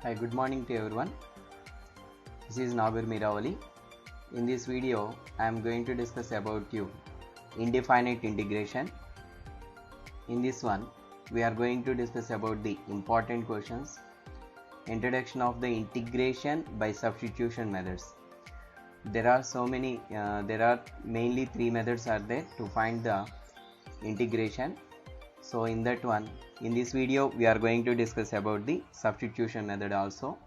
Hi, good morning to everyone. This is Nagar Miravali. In this video, I am going to discuss about indefinite integration. In this one, we are going to discuss about the important questions, introduction of the integration by substitution methods. There are mainly three methods are there to find the integration. So in this video we are going to discuss about the substitution method also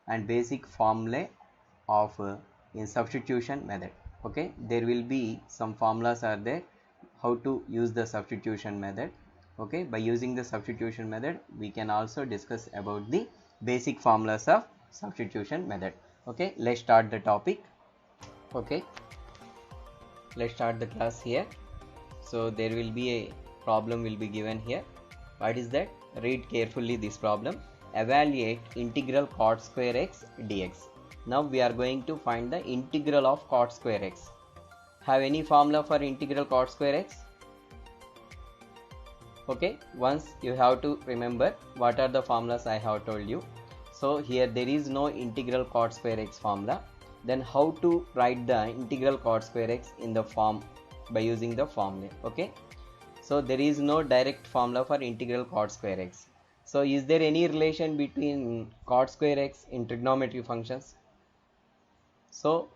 and basic formulae of in substitution method. Okay, there will be some formulas are there how to use the substitution method. Okay, by using the substitution method we can also discuss about the basic formulas of substitution method. Okay, let's start the topic. Okay, let's start the class here. So there will be a problem will be given here. What is that? Read carefully this problem. Evaluate integral cot square x dx. Now we are going to find the integral of cot square x. Have any formula for integral cot square x? Okay, once you have to remember what are the formulas I have told you. So here there is no integral cot square x formula. Then how to write the integral cot square x in the form by using the formula? Okay, so there is no direct formula for integral cot square x. So is there any relation between cot square x in trigonometry functions? So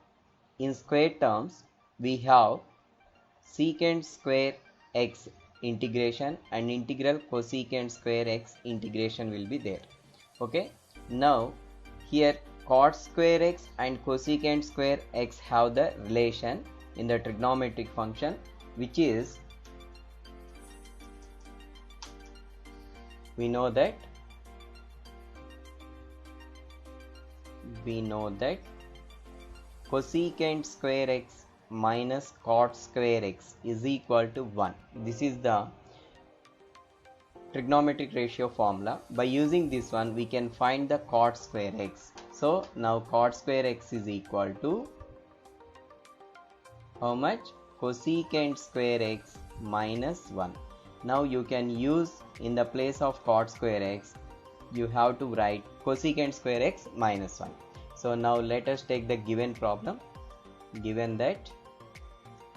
in square terms we have secant square x integration and integral cosecant square x integration will be there. Okay, now here cot square x and cosecant square x have the relation in the trigonometric function, which is we know that cosecant square x minus cot square x is equal to 1. This is the trigonometric ratio formula. By using this one we can find the cot square x. So now cot square x is equal to how much? Cosecant square x minus 1. Now you can use in the place of cot square x you have to write cosecant square x minus 1. So now let us take the given problem. Given that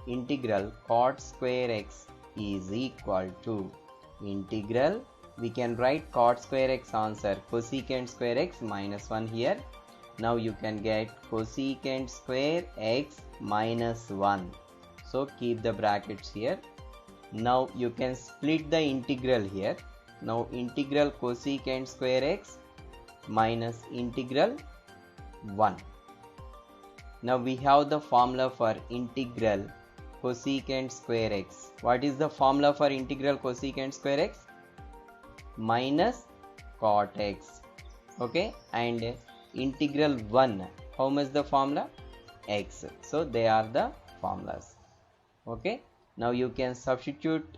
integral cot square x is equal to integral, we can write cot square x answer cosecant square x minus 1 here. Now you can get cosecant square x minus 1. So keep the brackets here. Now you can split the integral here. Now integral cosecant square x minus integral 1. Now we have the formula for integral cosecant square x. What is the formula for integral cosecant square x? Minus cot x. Okay, and integral 1, how much the formula? X. So they are the formulas. Okay, now you can substitute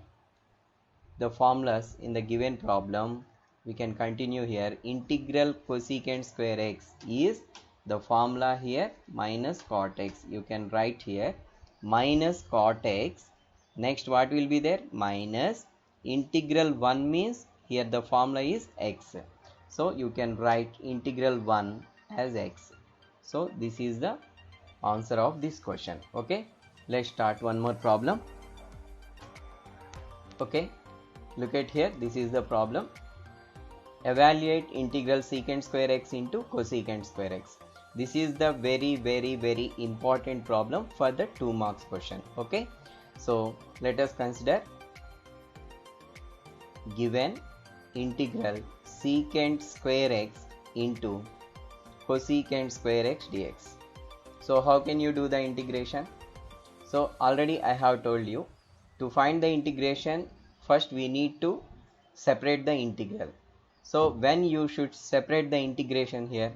the formulas in the given problem. We can continue here. Integral cosecant square x is the formula here minus cot x. You can write here minus cot x. Next what will be there? Minus integral 1 means here the formula is x. So you can write integral 1 as x. So this is the answer of this question. Okay, let's start one more problem. Okay, look at here, this is the problem. Evaluate integral secant square x into cosecant square x. This is the very important problem for the 2 marks question. Okay, so let us consider given integral secant square x into cosecant square x dx. So how can you do the integration? So already I have told you, to find the integration first we need to separate the integral. So when you should separate the integration here,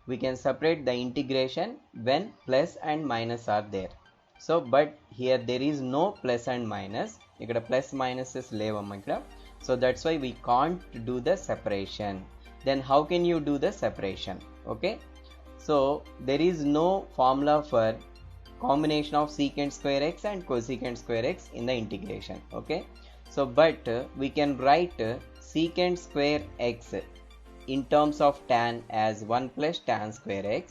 we can separate the integration when plus and minus are there. So but here there is no plus and minus. Ikkada plus minuses levamma ikkada. So that's why we can't do the separation. Then how can you do the separation? Okay, so there is no formula for combination of secant square x and cosecant square x in the integration. Okay, so but we can write secant square x in terms of tan as 1 plus tan square x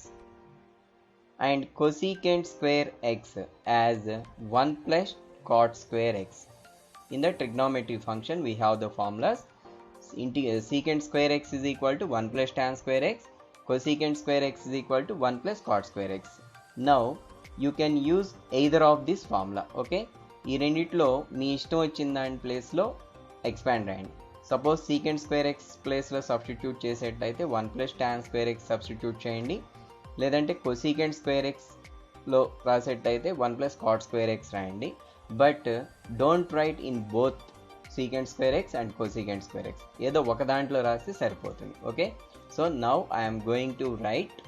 and cosecant square x as 1 plus cot square x. In the trigonometry function we have the formulas. Secant square x is equal to 1 plus tan square x, cosecant square x is equal to 1 plus cot square x. Now you can use either of this formula. Okay, ఈ రెండిట్లో మీ ఇష్టం వచ్చిన దాని ప్లేస్లో expand రాయండి. Suppose secant square x ప్లేస్లో substitute చేసేటైతే 1 plus tan square x substitute చేయండి, లేదంటే కొసీకెంట్ స్క్వేర్ ఎక్స్లో రాసేటైతే 1 ప్లస్ కాట్ స్క్వేర్ ఎక్స్ రాయండి. But don't write in both secant square x and cosecant square x, ఏదో ఒక దాంట్లో రాస్తే సరిపోతుంది. Okay, so now I'm going to write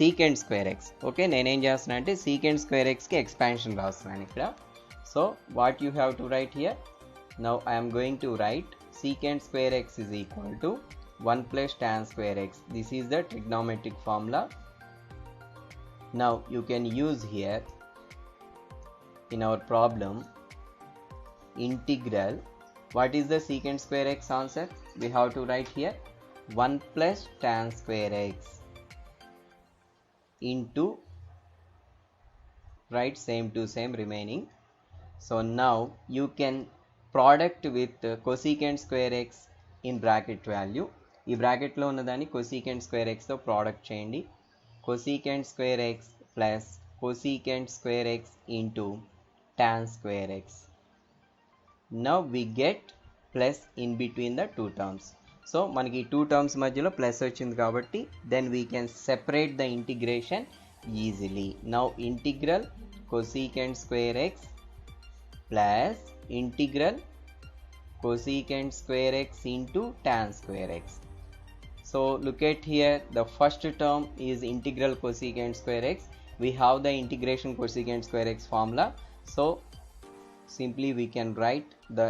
secant square x. Okay, నేనేం చేస్తున్నా అంటే సీకెంట్ స్క్వేర్ ఎక్స్కి ఎక్స్పాన్షన్ రాస్తున్నాను ఇక్కడ. So what you have to write here? Now I'm going to right secant square x is equal to 1 plus tan square x. This is the trigonometric formula. Now you can use here in our problem integral. What is the secant square x answer? We have to write here 1 plus tan square x into, right, same to same remaining. So now you can product with cosecant square x in bracket value. ఈ బ్రాకెట్లో ఉన్నదాన్ని cosecant square x తో product చేయండి. cosecant square x plus cosecant square x into tan square x. Now we get plus in between the two terms. So మనకి ఈ two terms మధ్యలో plus వచ్చింది కాబట్టి then we can separate the integration easily. Now integral cosecant square x plus integral cosecant square x into tan square x. So look at here, the first term is integral cosecant square x. We have the integration cosecant square x formula. So simply we can write the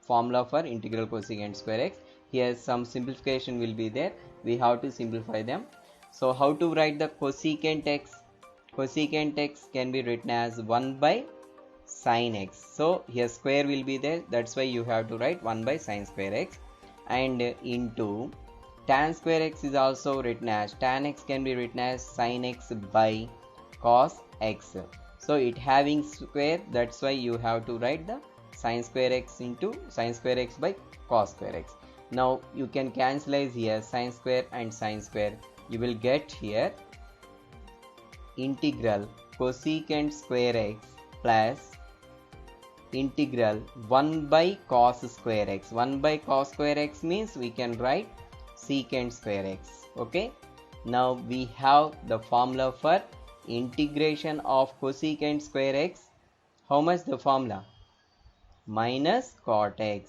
formula for integral cosecant square x. Here some simplification will be there. We have to simplify them. So how to write the cosecant x? Cosecant x can be written as 1 by sin x. So here square will be there, that's why you have to write 1 by sin square x, and into tan square x is also written as, tan x can be written as sin x by cos x. So it having square, that's why you have to write the sin square x into sin square x by cos square x. Now you can cancelize here sin square and sin square. You will get here integral cosecant square x plus integral 1 by cos square x. 1 by cos square x means we can write secant square x. Okay, now we have the formula for integration of cosecant square x. How much the formula? Minus cot x.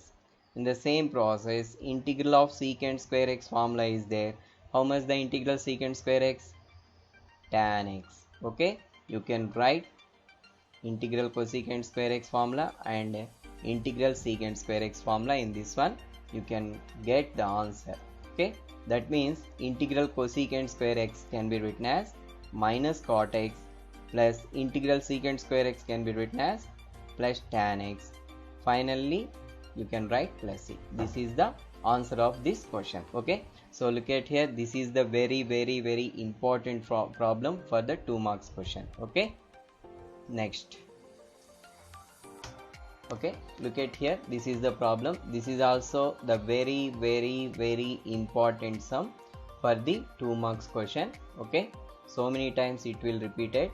In the same process, integral of secant square x formula is there. How much the integral secant square x? Tan x. Okay, you can write integral cosecant square x formula and integral secant square x formula. In this one you can get the answer. Okay, that means integral cosecant square x can be written as minus cot x plus integral secant square x can be written as plus tan x. Finally you can write plus c. This is the answer of this question. Okay, so look at here, this is the very important problem for the 2 marks question. Okay, next. Okay, look at here, this is the problem. This is also the very important sum for the 2 marks question. Okay, so many times it will repeated,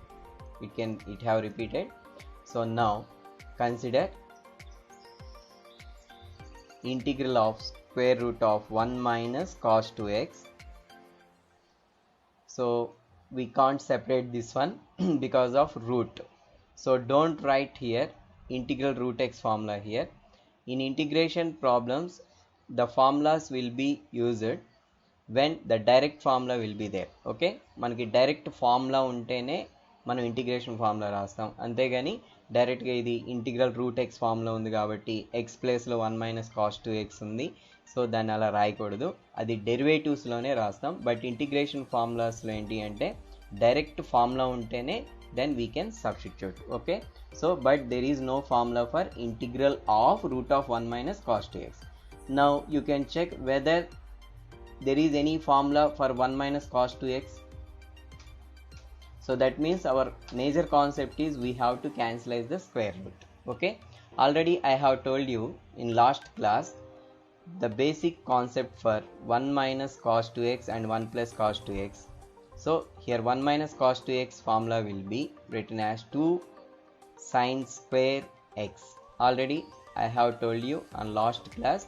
it have repeated. So now consider integral of square root of 1 minus cos 2x. So we can't separate this one because of root. So don't write here integral root x formula here. In integration problems the formulas will be used when the direct formula will be there. Okay, మనకి direct formula ఉంటేనే మనం integration formula రాస్తాం, అంతేగాని డైరెక్ట్గా ఇది integral root x formula ఉంది కాబట్టి X ప్లేస్లో 1 మైనస్ కాస్ 2x ఉంది, సో దాన్ని అలా రాయకూడదు, అది డెరివేటివ్స్లోనే రాస్తాం. బట్ ఇంటిగ్రేషన్ ఫార్ములాస్లో ఏంటి అంటే డైరెక్ట్ ఫార్ములా ఉంటేనే then we can substitute. Okay, so but there is no formula for integral of root of 1 minus cos 2x. Now you can check whether there is any formula for 1 minus cos 2x. So that means our major concept is we have to cancelize the square root. Okay, already I have told you in last class the basic concept for 1 minus cos 2x and 1 plus cos 2x. So here 1 minus cos 2x formula will be written as 2 sin square x. Already I have told you on last class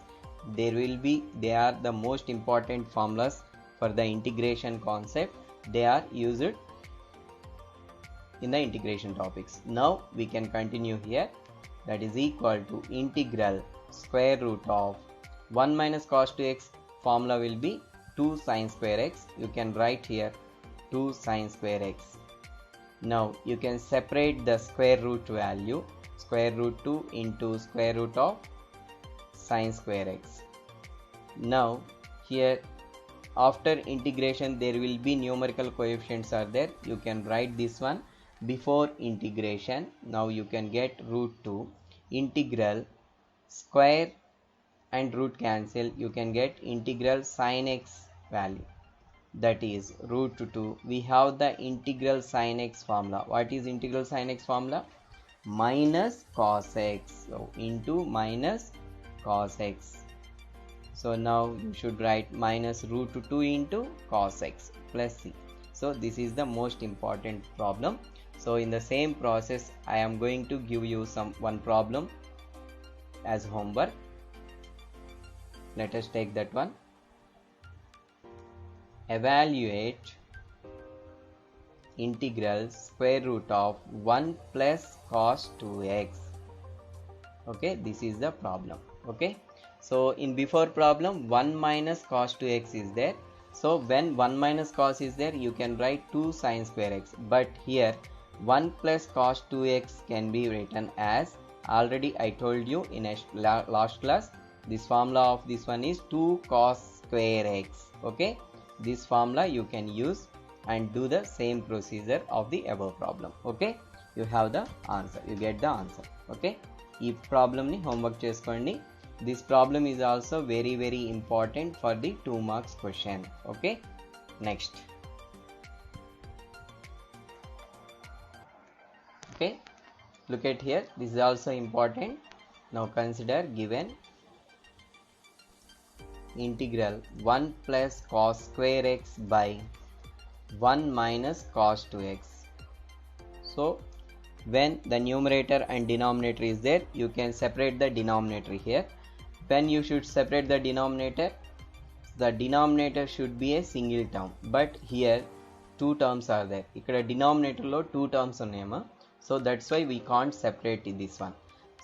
they are the most important formulas for the integration concept. They are used in the integration topics. Now we can continue here. That is equal to integral square root of 1 minus cos 2x formula will be 2 sin square x. You can write here 2 sin square x. Now you can separate the square root value, square root 2 into square root of sin square x. Now here after integration there will be numerical coefficients are there. You can write this one before integration. Now you can get root 2 integral square and root cancel. You can get integral sin x value, that is root 2. We have the integral sin x formula. What is integral sin x formula? Minus cos x, so into minus cos x. So now you should write minus root 2 into cos x plus c. So this is the most important problem. So in the same process I am going to give you one problem as homework. Let us take that one. Evaluate integral square root of 1 plus cos 2x. Okay, this is the problem. Okay, so in before problem 1 minus cos 2x is there. So when 1 minus cos is there, you can write 2 sin square x. But here 1 plus cos 2x can be written as, already I told you in a last class, this formula of this one is 2 cos square x. Okay, this formula you can use and do the same procedure of the above problem. Okay, you have the answer, you get the answer. Okay, ee problem ni homework cheskondi. This problem is also very important for the 2 marks question. Okay, next. Okay, look at here, this is also important. Now consider given integral 1 plus cos square x by 1 minus cos 2x. So when the numerator and denominator is there, you can separate the denominator here. When you should separate the denominator should be a single term, but here 2 terms are there. Ikkada denominator lo 2 terms unnayama, so that's why we can't separate this one.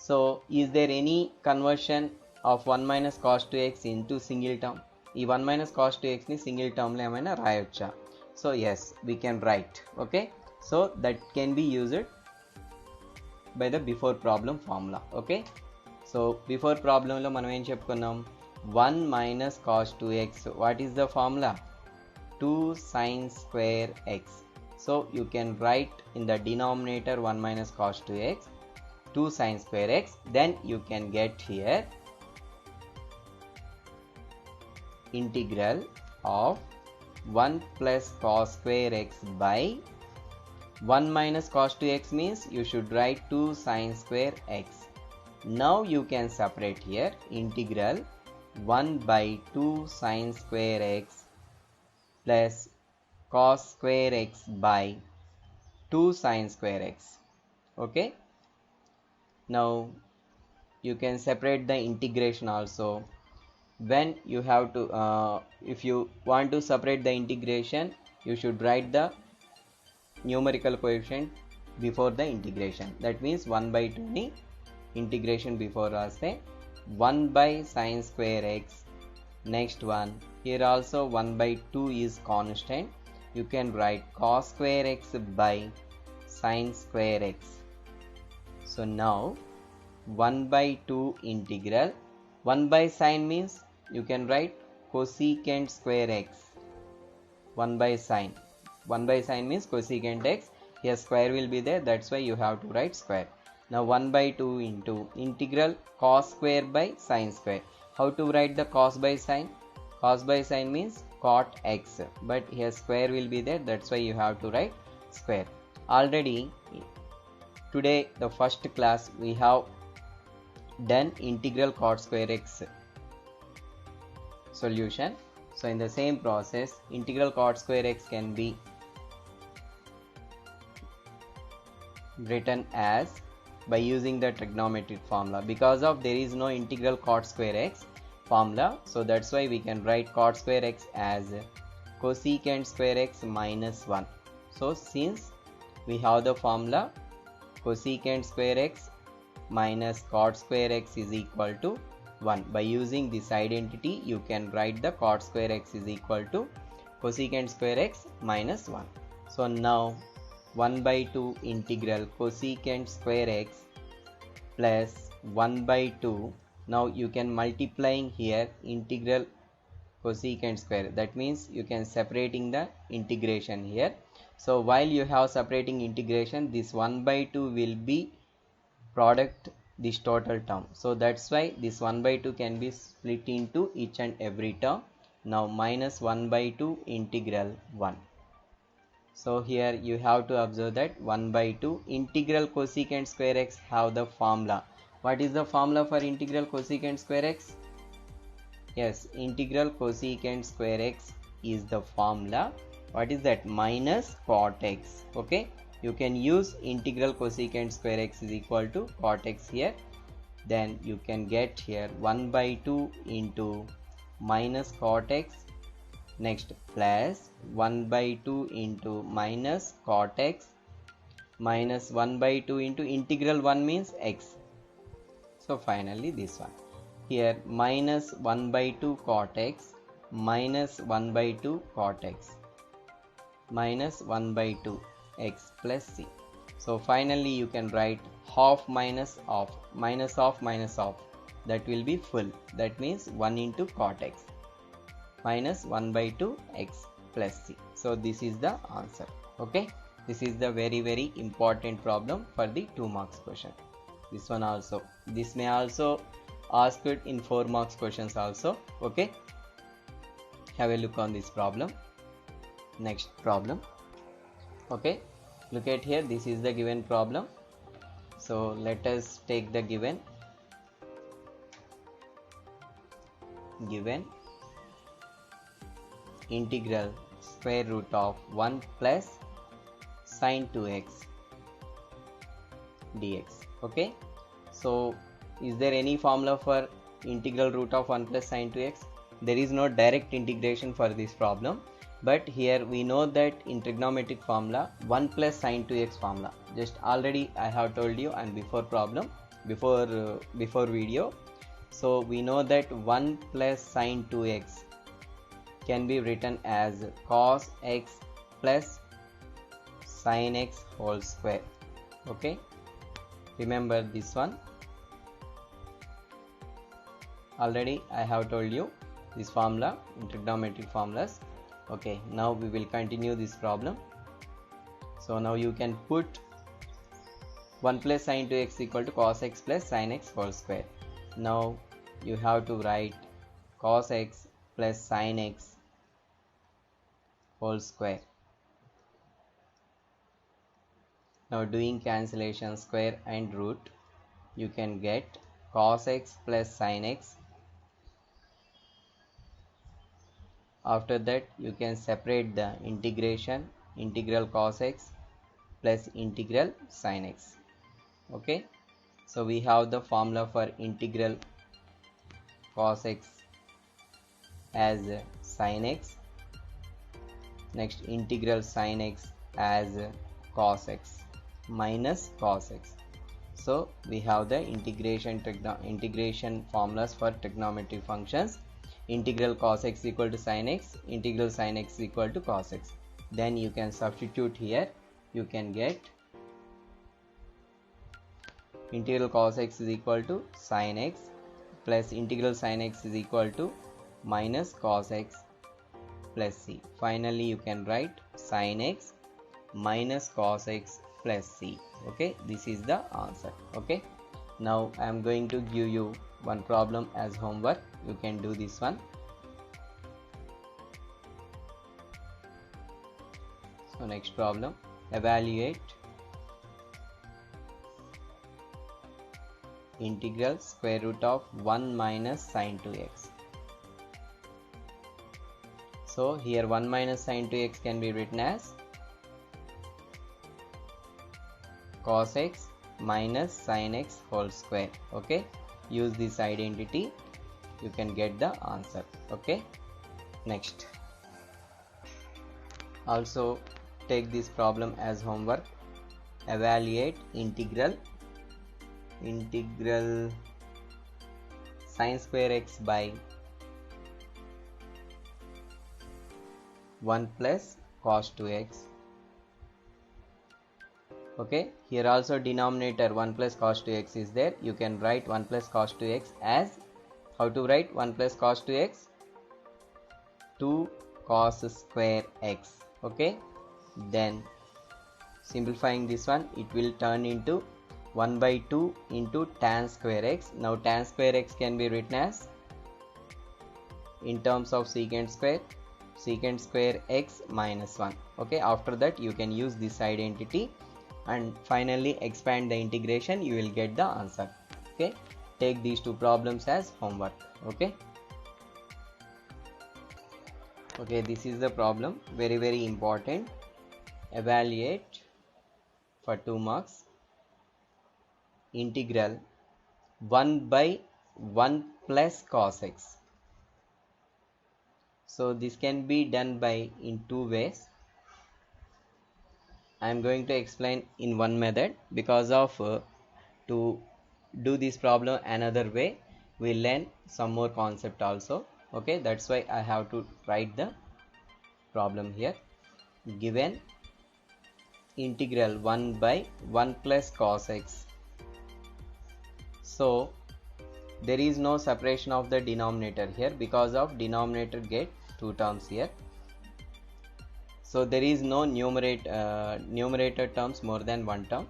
So is there any conversion of 1 minus cos 2x into single term? Ee 1 minus cos 2x ni single term lo emaina rayocha? So yes, we can write. Okay, so that can be used by the before problem formula. Okay, so before problem lo manam em cheptunnam, 1 minus cos 2x. What is the formula? 2 sin square x. So you can write in the denominator 1 minus cos 2x, 2 sin square x. Then you can get here integral of 1 plus cos square x by 1 minus cos 2x means you should write 2 sin square x. Now you can separate here integral 1 by 2 sin square x plus cos square x by 2 sin square x. Okay, now you can separate the integration also. When you have to if you want to separate the integration, you should write the numerical coefficient before the integration. That means 1 by 2 ni integration before raste 1 by sin square x. Next one, here also 1 by 2 is constant. You can write cos square x by sin square x. So now 1 by 2 integral 1 by sin means you can write cosecant square x. 1 by sin means cosecant x. Here square will be there, that's why you have to write square. Now 1 by 2 into integral cos square by sin square. How to write the cos by sin? Cos by sine means cot x, but here square will be there, that's why you have to write square. Already today the first class we have done integral cot square x solution. So in the same process, integral cot square x can be written as by using the trigonometric formula. Because of there is no integral cot square x formula, so that's why we can write cot square x as cosecant square x minus 1. So since we have the formula cosecant square x minus cot square x is equal to 1, by using this identity you can write the cot square x is equal to cosecant square x minus 1. So now 1 by 2 integral cosecant square x plus 1 by 2. Now you can multiplying here integral cosecant square, that means you can separating the integration here. So while you have separating integration, this 1 by 2 will be product this total term, so that's why this 1 by 2 can be split into each and every term. Now minus 1 by 2 integral 1. So here you have to observe that 1 by 2 integral cosecant square x have the formula. What is the formula for integral cosecant square x? Yes, integral cosecant square x is the formula. What is that? Minus cot x. Okay, you can use integral cosecant square x is equal to cot x here. Then you can get here 1 by 2 into minus cot x. Next plus 1 by 2 into minus cot x minus 1 by 2 into integral 1 means x. So finally this one. Here minus 1 by 2 cot x minus 1 by 2 cot x minus 1 by 2 x plus c. So finally you can write half minus half, minus half minus half, that will be full, that means 1 into cot x minus 1 by 2 x plus c. So this is the answer. Okay, this is the very important problem for the 2 marks question. This one also, this may also ask it in 4 marks questions also. Okay, have a look on this problem. Next problem. Okay, look at here, this is the given problem. So let us take the given integral square root of 1 plus sine 2x dx. Okay, so is there any formula for integral root of 1 plus sine 2x? There is no direct integration for this problem, but here we know that in trigonometric formula 1 plus sine 2x formula, just already I have told you and before problem, before video. So we know that 1 plus sine 2x can be written as cos x plus sin x whole square. Okay, remember this one, already I have told you this formula in trigonometric formulas. Okay, now we will continue this problem. So now you can put 1 plus sine 2x equal to cos x plus sin x whole square. Now you have to write cos x plus sin x whole square. Now doing cancellation square and root, you can get cos x plus sin x. After that you can separate the integration, integral cos x plus integral sin x. Okay, so we have the formula for integral cos x as sin x, next integral sin x as cos x minus cos x. So we have the integration formulas for trigonometric functions. Integral cos x equal to sin x, integral sin x equal to cos x. Then you can substitute here, you can get integral cos x is equal to sin x plus integral sin x is equal to minus cos x plus c. Finally you can write sin x minus cos x plus c. Okay, this is the answer. Okay, now I am going to give you one problem as homework. You can do this one. So next problem, evaluate integral square root of 1 minus sine 2x. So here 1 minus sine 2x can be written as cos x minus sin x whole square. Okay, use this identity, you can get the answer. Okay, next, also take this problem as homework. Evaluate integral sin square x by 1 plus cos 2x. Okay, here also denominator 1 plus cos 2x is there. You can write 1 plus cos 2x as, how to write 1 plus cos 2x? 2 cos square x. Okay, then simplifying this one, it will turn into 1 by 2 into tan square x. Now tan square x can be written as, in terms of secant square x minus 1. Okay, after that you can use this identity and finally expand the integration, you will get the answer. Okay, take these two problems as homework. Okay, this is the problem, very important. Evaluate for 2 marks integral 1 by 1 plus cos x. So this can be done by in 2 ways. I am going to explain in one method, because of to do this problem another way, we learn some more concept also. Okay, that's why I have to write the problem here. Given integral 1 by 1 plus cos x. So there is no separation of the denominator here, because of denominator get 2 terms here. So there is no numerator terms more than 1 term.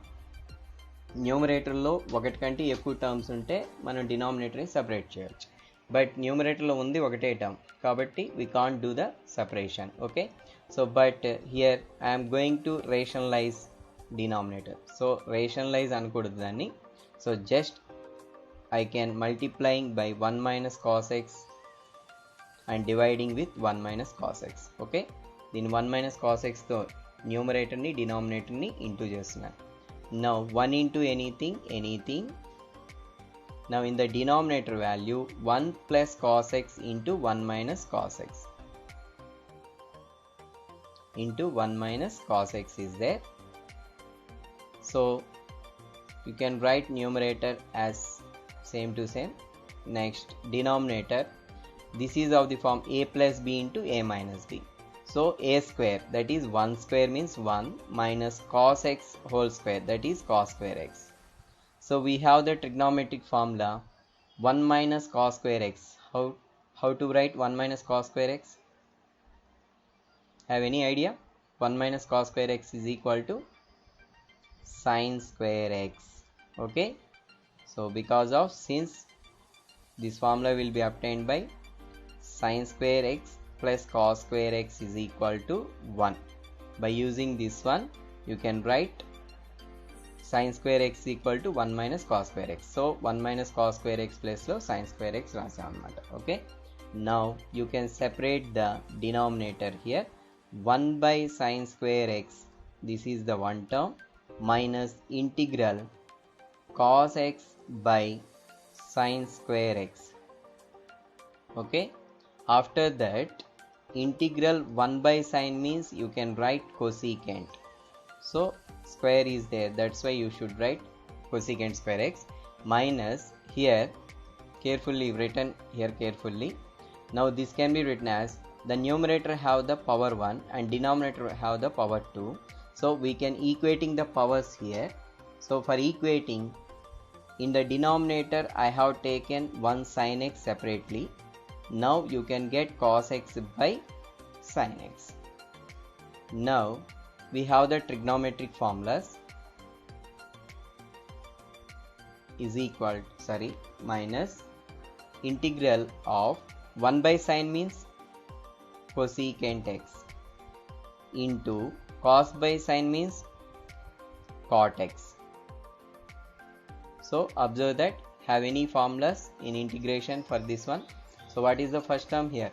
Numerator లో ఒకటి కంటే ఎక్కువ terms ఉంటే మనం denominator ని separate చేయొచ్చు, but numerator లో ఉంది ఒకటే టర్మ్ కాబట్టి we can't do the separation. Okay, so but here I am going to rationalize denominator. So rationalize అనకూడదు దాన్ని. So just I can multiplying by 1 minus cos x and dividing with 1 minus cos x. Okay, దీని 1 minus cos x తో numerator ని denominator ని into చేస్తున్నాను. Now 1 into anything. Now in the denominator value 1 plus cos x into 1 minus cos x into 1 minus cos x is there. So you can write numerator as same to same. Next, denominator, this is of the form a plus b into a minus b. So a square, that is 1 square means 1 minus cos x whole square, that is cos square x. So we have the trigonometric formula 1 minus cos square x. How to write 1 minus cos square x? Have any idea? 1 minus cos square x is equal to sin square x. Okay, so because of, since this formula will be obtained by sin square x plus cos square x is equal to 1. By using this one, you can write sin square x equal to 1 minus cos square x. So 1 minus cos square x plus lo sin square x rasam anamata. Okay, now you can separate the denominator here. 1 by sin square x, this is the one term, minus integral cos x by sin square x. Okay, after that integral 1 by sin means you can write cosecant. So square is there, that's why you should write cosecant square x, minus here carefully written here carefully. Now this can be written as, the numerator have the power 1 and denominator have the power 2. So we can equating the powers here. So for equating, in the denominator I have taken 1 sin x separately. Now you can get cos x by sin x. Now we have the trigonometric formulas is equal minus integral of 1 by sin means cosecant x into Cos by sin means cot x. So observe that, have any formulas in integration for this one. So what is the first term here?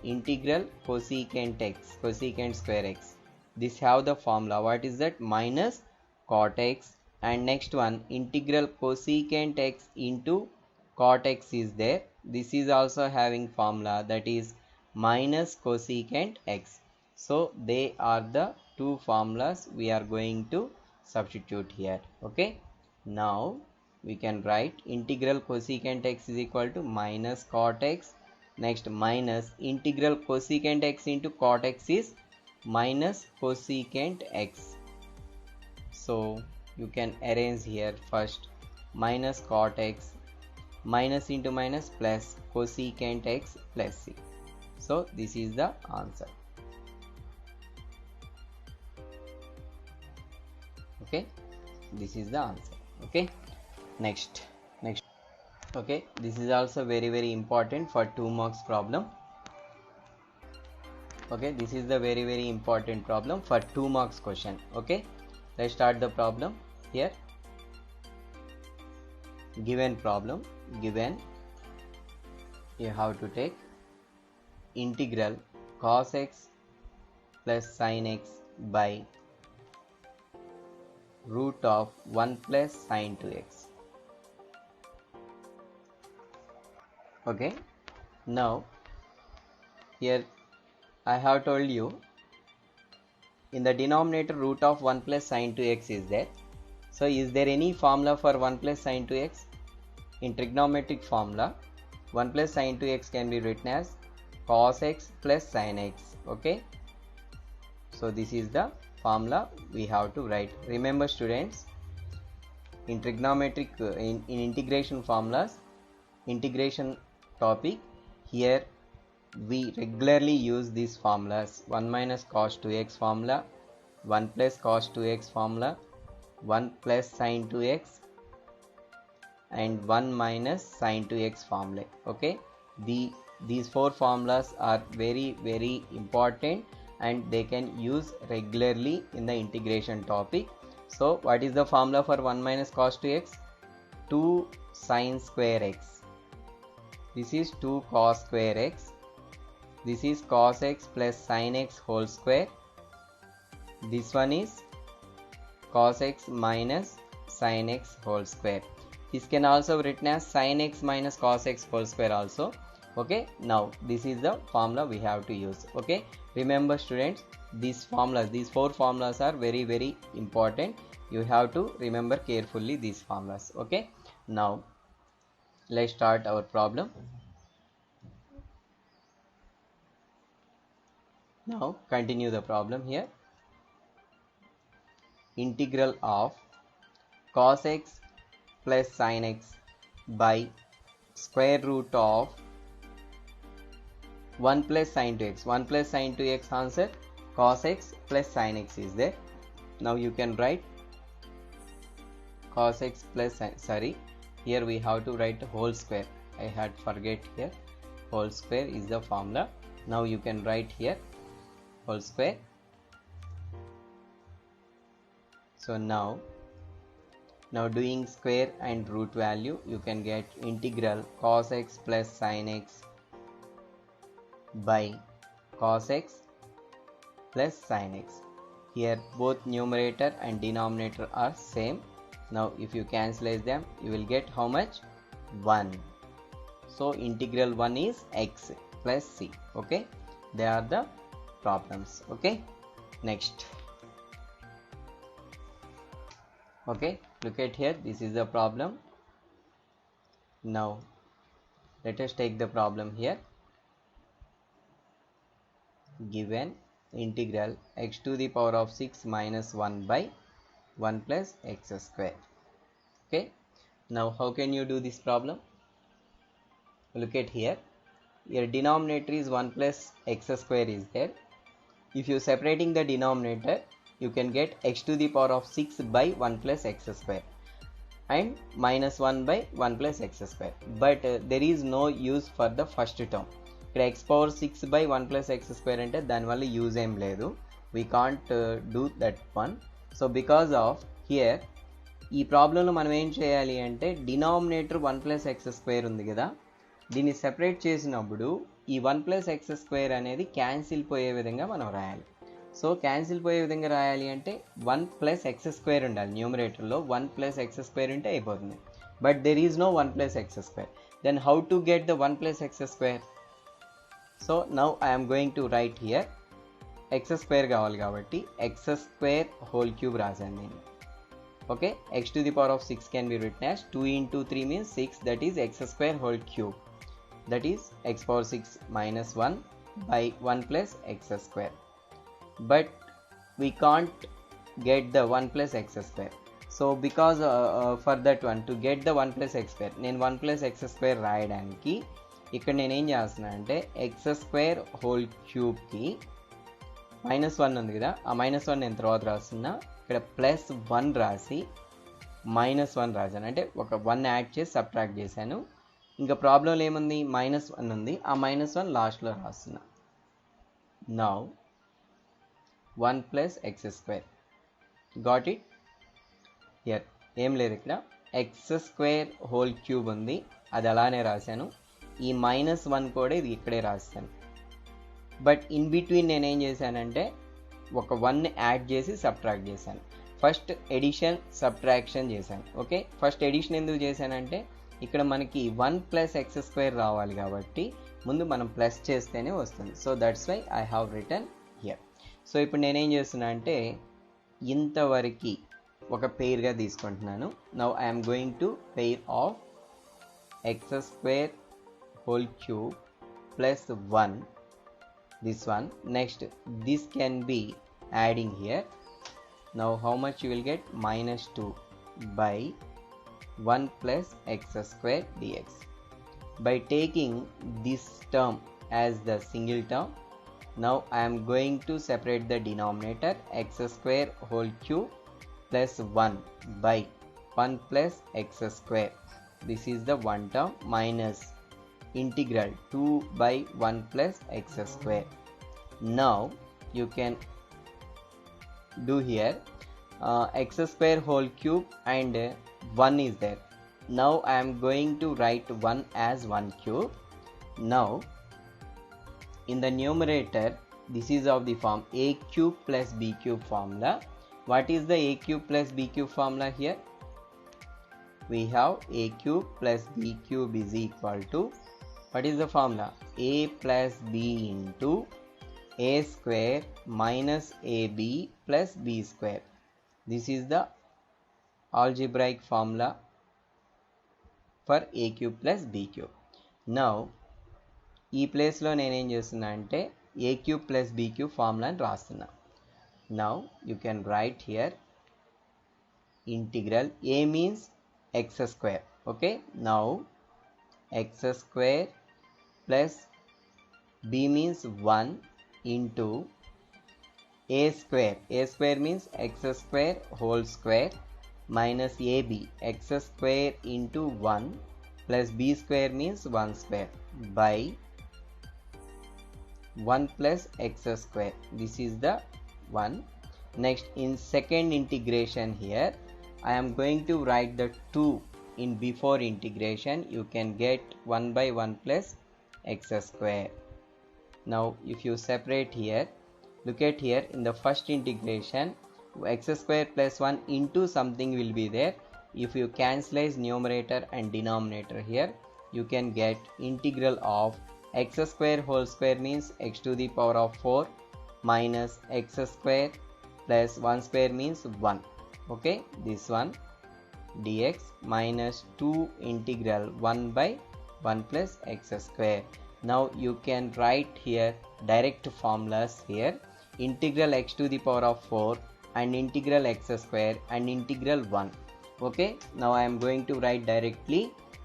Integral cosecant x, cosecant square x. This have the formula. What is that? Minus cot x. And next one, integral cosecant x into cot x is there. This is also having formula, that is minus cosecant x. So they are the two formulas we are going to substitute here. Okay. Now we can write integral cosecant x is equal to minus cot x. Next, minus integral cosecant x into cot x is minus cosecant x. So you can arrange here first minus cot x, minus into minus plus cosecant x plus c. So this is the answer. Okay, this is the answer. Okay, next. Okay, this is also very important for 2 marks problem. Okay, this is the very important problem for 2 marks question. Okay, let's start the problem here. Given problem, given you have to take integral cos x plus sin x by root of 1 plus sin 2x. Okay, now here I have told you in the denominator root of 1 plus sin 2x is there. So is there any formula for 1 plus sin 2x? In trigonometric formula, 1 plus sin 2x can be written as cos x plus sin x. Okay, so this is the formula we have to write. Remember students, in trigonometric in integration formulas, integration topic, here we regularly use these formulas: 1 minus cos 2x formula, 1 plus cos 2x formula, 1 plus sin 2x, and 1 minus sin 2x formula. Okay, these 4 formulas are very important and they can use regularly in the integration topic. So what is the formula for 1 minus cos 2x? 2 sin square x. This is 2 cos square x. This is cos x plus sin x whole square. This one is cos x minus sin x whole square. This can also be written as sin x minus cos x whole square also. Okay, now this is the formula we have to use. Okay, remember students, these formulas, these 4 formulas are very important. You have to remember carefully these formulas. Okay, now let's start our problem. Now continue the problem here. Integral of cos x plus sin x by square root of 1 plus sin 2x. 1 plus sin 2x answer, cos x plus sin x is there. Now you can write cos x plus sin, sorry, here we have to write whole square. I had forget here, whole square is the formula. Now you can write here whole square. So now doing square and root value, you can get integral cos x plus sin x by cos x plus sin x. Here both numerator and denominator are same. Now if you cancelize them, you will get how much? 1. So integral 1 is x plus c. Okay, they are the problems. Okay, next. Okay, look at here, this is the problem. Now let us take the problem here. Given integral x to the power of 6 minus 1 by 1 plus x square. Okay, now how can you do this problem? Look at here, your denominator is 1 plus x square is there. If you separating the denominator, you can get x to the power of 6 by 1 plus x square and minus 1 by 1 plus x square. But there is no use for the first term. ఇక్కడ x power 6 by 1 plus x square అంటే దానివల్ల use ఏం లేదు. we can't do that one. So because of here ఈ ప్రాబ్లంలో మనం ఏం చేయాలి అంటే డినామినేటర్ 1 ప్లస్ ఎక్స్ స్క్వేర్ ఉంది కదా, దీన్ని సెపరేట్ చేసినప్పుడు ఈ 1 ప్లస్ ఎక్స్ స్క్వేర్ అనేది క్యాన్సిల్ పోయే విధంగా మనం రాయాలి. సో క్యాన్సిల్ పోయే విధంగా రాయాలి అంటే 1 ప్లస్ ఎక్స్ స్క్వేర్ ఉండాలి. న్యూమరేటర్లో 1 ప్లస్ ఎక్స్ స్క్వేర్ ఉంటే అయిపోతుంది. But there is no 1 plus x square. Then how to get the 1 plus x square? So now I'm going to write here x square కావాలి కాబట్టి ఎక్స్ స్క్వేర్ హోల్ క్యూబ్ రాశాను నేను. Okay, x to the power of 6 can be written as 2 into 3 means 6, that is x square whole cube, that is x power 6 minus 1 by 1 plus x square. But we can't get the 1 plus x square. So because for that one, to get the 1 plus x square, నేను 1 plus x square రాయడానికి ఇక్కడ నేను ఏం చేస్తున్నా అంటే x square whole cube కి -1 ఉంది కదా, ఆ -1 నేను తర్వాత రాస్తున్నా. ఇక్కడ +1 రాసి -1 రాశాను, అంటే ఒక 1 యాడ్ చేసి సబ్ట్రాక్ట్ చేశాను. ఇంకా ప్రాబ్లంలో ఏముంది, -1 ఉంది, ఆ -1 లాస్ట్లో రాస్తున్నా. Now 1 plus x square, got it? Here ఏం లేదు, ఇక్కడ ఎక్స్ స్క్వేర్ హోల్ క్యూబ్ ఉంది, అది అలానే రాశాను. ఈ -1 కూడా ఇది ఇక్కడే రాస్తాను. బట్ ఇన్ బిట్వీన్ నేనేం చేశానంటే ఒక 1 యాడ్ చేసి సబ్ట్రాక్ట్ చేశాను. ఫస్ట్ ఎడిషన్ సబ్ట్రాక్షన్ చేశాను. ఓకే, ఫస్ట్ ఎడిషన్ ఎందుకు చేశానంటే ఇక్కడ మనకి 1 ప్లస్ ఎక్స్ స్క్వేర్ రావాలి కాబట్టి ముందు మనం ప్లస్ చేస్తేనే వస్తుంది. So that's why I have written here. సో ఇప్పుడు నేనేం చేస్తున్నా అంటే ఇంతవరకు ఒక పెయిర్గా తీసుకుంటున్నాను. Now I'm going to pair of x square whole cube plus 1, this one. Next this can be adding here. Now how much you will get? -2 by 1 plus x square dx. By taking this term as the single term, now I am going to separate the denominator x square whole cube plus 1 by 1 plus x square. This is the one term minus integral 2 by 1 plus x square. Now you can do here x square whole cube and 1 is there. Now I am going to write 1 as 1 cube. Now in the numerator this is of the form a cube plus b cube formula. What is the a cube plus b cube formula here? We have a cube plus b cube is equal to, what is the formula? A plus b into a square minus ab plus b square. This is the algebraic formula for a cube plus b cube. Now ఈ ప్లేస్లో నేనేం చేస్తున్నా అంటే a cube plus b cube formula అని రాస్తున్నా. Now you can write here integral a means x square. Okay, now x square plus b means 1 into a square. A square means x square whole square minus ab x square into 1 plus b square means 1 square by 1 plus x square. This is the one. Next in second integration here I am going to write the 2 in before integration. You can get 1 by 1 plus x square. Now if you separate here, look at here, in the first integration x square plus 1 into something will be there. If you cancelize numerator and denominator here, you can get integral of x square whole square means x to the power of 4 minus x square plus 1 square means 1. Okay, this one dx minus 2 integral 1 by 1 plus x square. Now you can write here direct formulas here, integral x to the power of 4 and integral x square and integral 1. Okay, now I am going to write directly.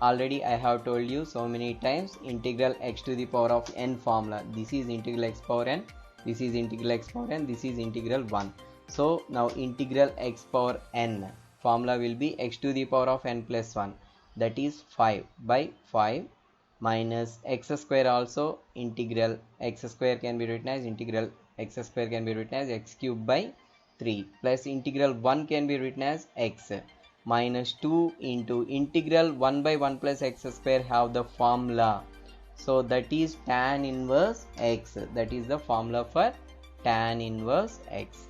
Already I have told you so many times integral x to the power of n formula. This is integral x power n, this is integral x power n, this is integral 1. So now integral x power n formula will be x to the power of n plus 1, that is 5 by 5 minus x square, also integral x square can be written as integral x square can be written as x cube by 3 plus integral 1 can be written as x minus 2 into integral 1 by 1 plus x square have the formula. So that is tan inverse x. That is the formula for tan inverse x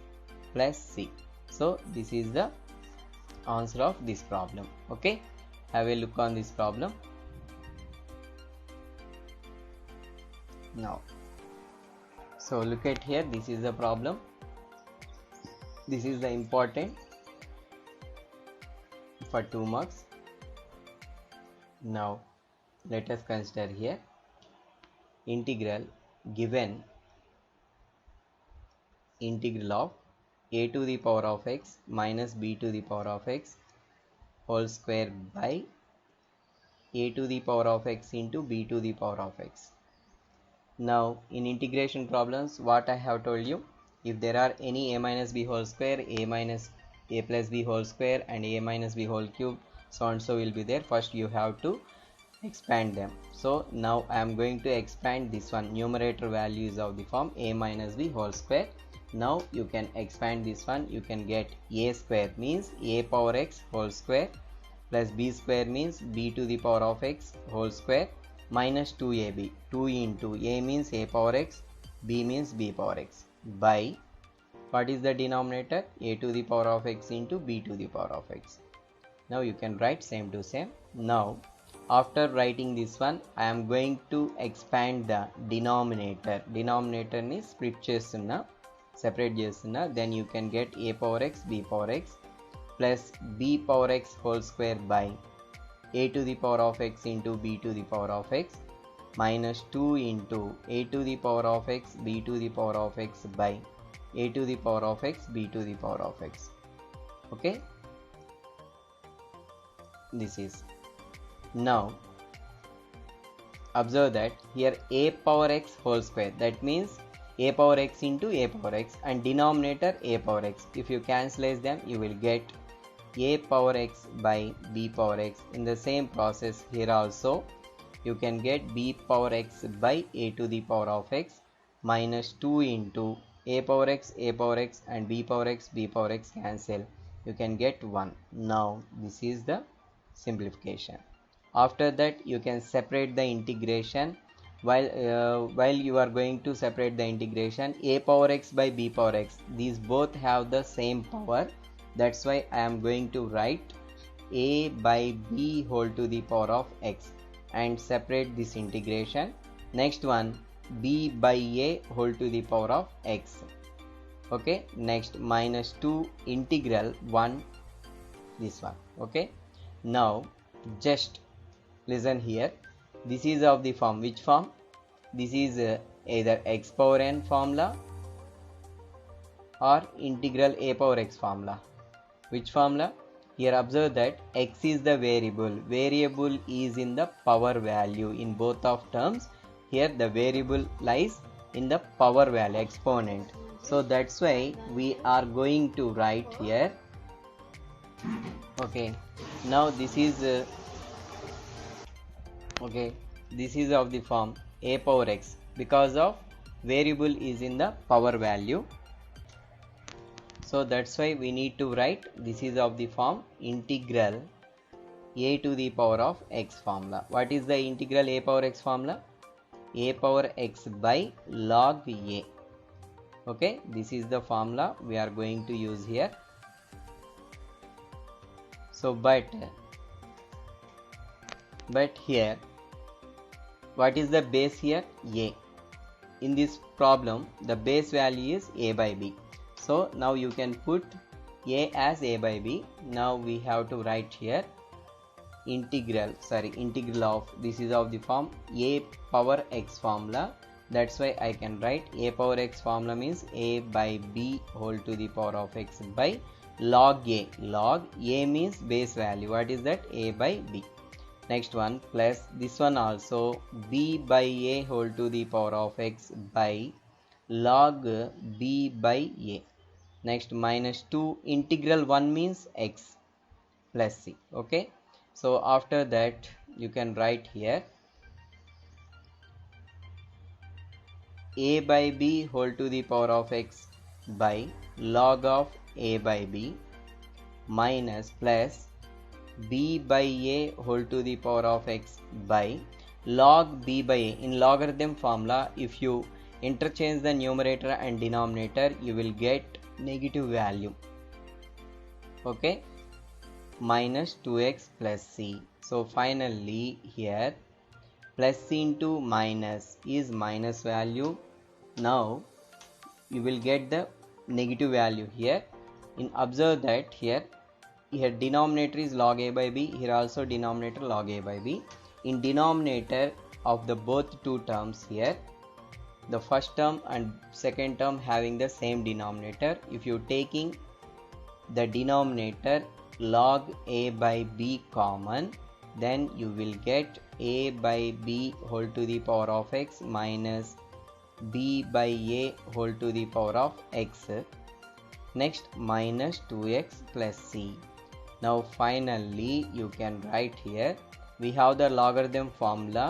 plus c. So this is the answer of this problem. Okay, have a look on this problem. Now, so look at here, this is the problem. This is the important for 2 marks. Now let us consider here integral given integral of a to the power of x minus b to the power of x whole square by a to the power of x into b to the power of x. Now in integration problems, what I have told you, if there are any a minus b whole square, a minus a plus b whole square and a minus b whole cube, so and so will be there, first you have to expand them. So now I am going to expand this one. Numerator value is of the form a minus b whole square. Now you can expand this one, you can get a square means a power x whole square plus b square means b to the power of x whole square minus 2ab. 2 into a means a power x, b means b power x, by what is the denominator, a to the power of x into b to the power of x. Now you can write same to same. Now after writing this one, I am going to expand the denominator. Denominator ni split chestunna, separate chestunna. Then you can get a power x, b power x plus b power x whole square by a to the power of x into b to the power of x minus 2 into a to the power of x, b to the power of x by a to the power of x, b to the power of x. Okay, this is. Now observe that here a power x whole square, that means a power x into a power x, and denominator a power x. If you cancelize them, you will get a power x by b power x. In the same process here also you can get b power x by a to the power of x minus 2 into a power x and b power x cancel, you can get 1. Now this is the simplification. After that you can separate the integration. While you are going to separate the integration, a power x by b power x, these both have the same power. That's why I am going to write a by b whole to the power of x and separate this integration. Next one, b by a whole to the power of x. Okay, next minus 2 integral 1, this one. Okay, now just listen here. This is of the form, which form? This is either x power n formula or integral a power x formula. Which formula? Here observe that x is the variable. Variable is in the power value in both of terms. Here the variable lies in the power value, exponent. So that's why we are going to write here. Okay, now this is okay, this is of the form a power x, because of variable is in the power value. So that's why we need to write this is of the form integral a to the power of x formula. What is the integral a power x formula? A power x by log a. Okay, this is the formula we are going to use here. So but here what is the base here? A. In this problem the base value is a by b. So now you can put a as a by b. Now we have to write here integral of, this is of the form a power x formula. That's why I can write a power x formula means a by b whole to the power of x by log a. Log a means base value. What is that? A by b. Next one plus this one also b by a whole to the power of x by log b by a. Next minus 2 integral 1 means x plus c. Okay, so after that you can write here a by b whole to the power of x by log of a by b minus plus b by a whole to the power of x by log b by a. In logarithm formula, if you interchange the numerator and denominator, you will get negative value. Okay, minus 2x plus c. So finally here plus into minus is minus value. Now you will get the negative value here. In observe that here denominator is log a by b, here also denominator log a by b. In denominator of the both two terms, here the first term and second term having the same denominator, if you taking the denominator log a by b common, then you will get a by b whole to the power of x minus b by a whole to the power of x. Next minus 2x plus c. Now finally you can write here, we have the logarithm formula.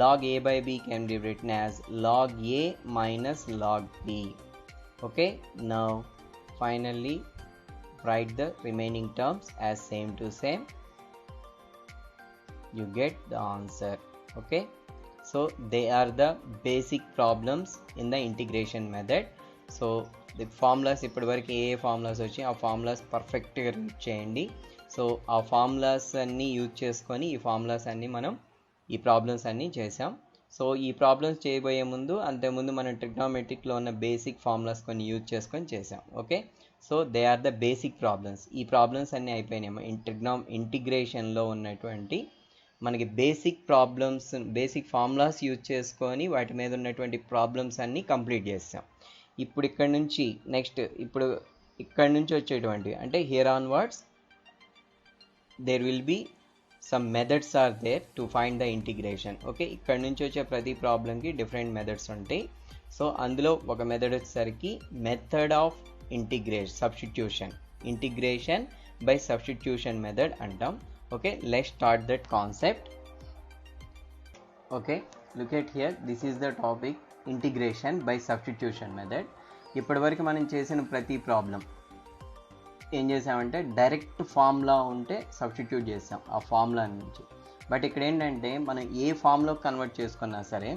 Log a by b can be written as log a minus log b. Okay, now finally write the remaining terms as same to same. You get the answer. Okay, so they are the basic problems in the integration method. So the formulas ఇప్పటి వరకు ఏ formulas వచ్చాయి ఆ formulas పర్ఫెక్ట్గా read చేయండి. So ఆ formulas అన్నీ use చేసుకొని ఈ ఫార్ములాస్ అన్నీ మనం ఈ ప్రాబ్లమ్స్ అన్నీ చేసాం. సో ఈ ప్రాబ్లమ్స్ చేయబోయే ముందు అంతకుముందు మనం ట్రిగ్నోమెట్రిక్లో ఉన్న బేసిక్ ఫార్ములాస్ కొన్ని యూజ్ చేసుకొని చేసాం. Okay, so they are the basic problems. ఈ ప్రాబ్లమ్స్ అన్నీ అయిపోయినాయి. ఇంటిగ్రేషన్లో ఉన్నటువంటి మనకి basic problems, basic formulas use చేసుకొని వాటి మీద ఉన్నటువంటి ప్రాబ్లమ్స్ అన్నీ కంప్లీట్ చేసాం. ఇప్పుడు ఇక్కడ నుంచి నెక్స్ట్ ఇప్పుడు ఇక్కడ నుంచి వచ్చేటువంటి అంటే here onwards there will be some methods are there to find the integration. Okay, ఇక్కడ నుంచి వచ్చే ప్రతి ప్రాబ్లంకి డిఫరెంట్ మెథడ్స్ ఉంటాయి. సో అందులో ఒక మెథడ్ వచ్చేసరికి method of integration by substitution method అంటాం. Okay, let's start that concept. Okay, look at here, this is the topic integration by substitution method. ఇప్పటి వరకు మనం చేసిన ప్రతి ప్రాబ్లం ఏం చేసామంటే డైరెక్ట్ ఫార్ములా ఉంటే సబ్స్టిట్యూట్ చేసాం ఆ ఫార్ములా నుంచి. బట్ ఇక్కడ ఏంటంటే మనం ఏ ఫార్ములా కన్వర్ట్ చేసుకున్నా సరే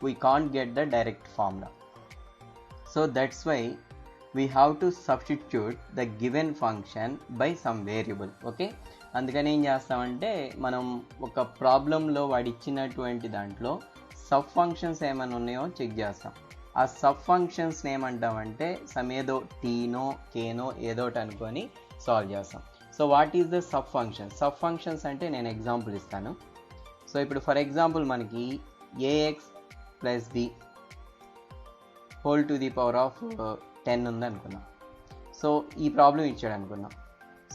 we can't get the direct formula. So that's why we have to substitute the given function by some variable. Okay, అందుకని ఏం చేస్తామంటే మనం ఒక ప్రాబ్లంలో వాడు ఇచ్చినటువంటి దాంట్లో సబ్ ఫంక్షన్స్ ఏమైనా ఉన్నాయో చెక్ చేస్తాం. ఆ సబ్ ఫంక్షన్స్ ఏమంటామంటే సమ్ ఏదో టీనో కేనో ఏదోటి అనుకొని సాల్వ్ చేస్తాం. So what is the sub function? Sub functions అంటే నేను ఎగ్జాంపుల్ ఇస్తాను. సో ఇప్పుడు ఫర్ ఎగ్జాంపుల్ మనకి ax plus b whole to the power of 10 ఉంది అనుకున్నాం. సో ఈ ప్రాబ్లం ఇచ్చాడు అనుకున్నాం.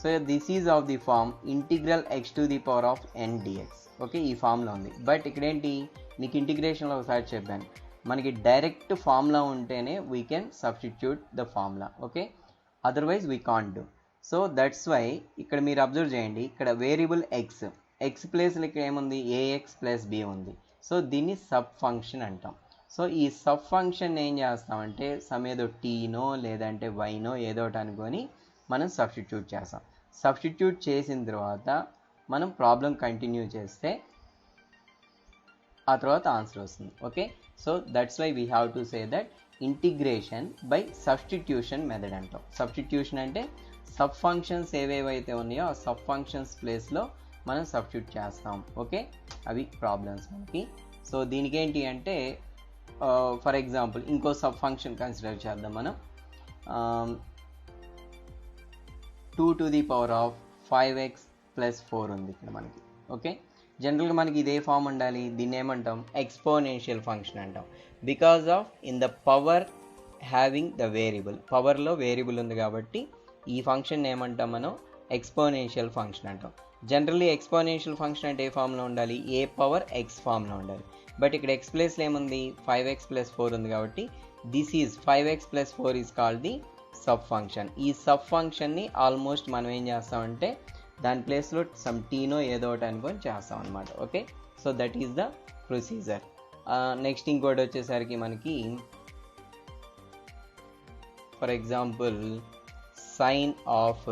So this is of the form integral x to the power of n dx. Okay, ఈ ఫార్ములా ఉంది. బట్ ఇక్కడ ఏంటి మీకు ఇంటిగ్రేషన్లో ఒకసారి చెప్పాను, మనకి డైరెక్ట్ ఫార్ములా ఉంటేనే we can substitute the formula. Okay, otherwise we can't do. So that's why ఇక్కడ మీరు అబ్జర్వ్ చేయండి, ఇక్కడ వేరియబుల్ ఎక్స్ ప్లేస్లో ఇక్కడ ఏముంది ఏఎక్స్ ప్లస్ బి ఉంది. సో దీన్ని సబ్ ఫంక్షన్ అంటాం. సో ఈ సబ్ ఫంక్షన్ ఏం చేస్తామంటే సమ్ ఏదో టీనో లేదంటే వైనో ఏదో ఒకటి అనుకొని మనం సబ్స్టిట్యూట్ చేస్తాం. సబ్స్టిట్యూట్ చేసిన తర్వాత మనం ప్రాబ్లం కంటిన్యూ చేస్తే ఆ తర్వాత ఆన్సర్ వస్తుంది. Okay, so that's why we have to say that integration by substitution method అంటాం. సబ్స్టిట్యూషన్ అంటే సబ్ ఫంక్షన్స్ ఏవేవైతే ఉన్నాయో ఆ సబ్ ఫంక్షన్స్ ప్లేస్లో మనం సబ్స్టిట్యూట్ చేస్తాం. ఓకే, అవి ప్రాబ్లమ్స్ మనకి. సో దీనికి ఏంటి అంటే ఫర్ ఎగ్జాంపుల్ ఇంకో సబ్ ఫంక్షన్ కన్సిడర్ చేద్దాం మనం. 2 to the power of 5x plus 4 ఉంది ఇక్కడ మనకి. ఓకే, జనరల్గా మనకి ఇదే ఫామ్ ఉండాలి. దీన్ని ఏమంటాం ఎక్స్పోనెన్షియల్ ఫంక్షన్ అంటాం. Because of in the power having the variable, పవర్లో వేరియబుల్ ఉంది కాబట్టి ఈ ఫంక్షన్ ఏమంటాం మనం ఎక్స్పోనెన్షియల్ ఫంక్షన్ అంటాం. జనరల్లీ ఎక్స్పోనెన్షియల్ ఫంక్షన్ అంటే ఏ ఫామ్లో ఉండాలి ఏ పవర్ ఎక్స్ ఫామ్లో ఉండాలి. బట్ ఇక్కడ ఎక్స్ ప్లేస్లో ఏముంది 5x plus 4 ఉంది కాబట్టి this is 5x plus 4 is called the sub function. ఈ సబ్ ఫంక్షన్ని ఆల్మోస్ట్ మనం ఏం చేస్తామంటే దాని ప్లేస్లో సమ్ టీనో ఏదో ఒకటి అనుకొని చేస్తాం అనమాట. Okay, so that is the procedure. Next ఇంకోటి వచ్చేసరికి మనకి for example sine of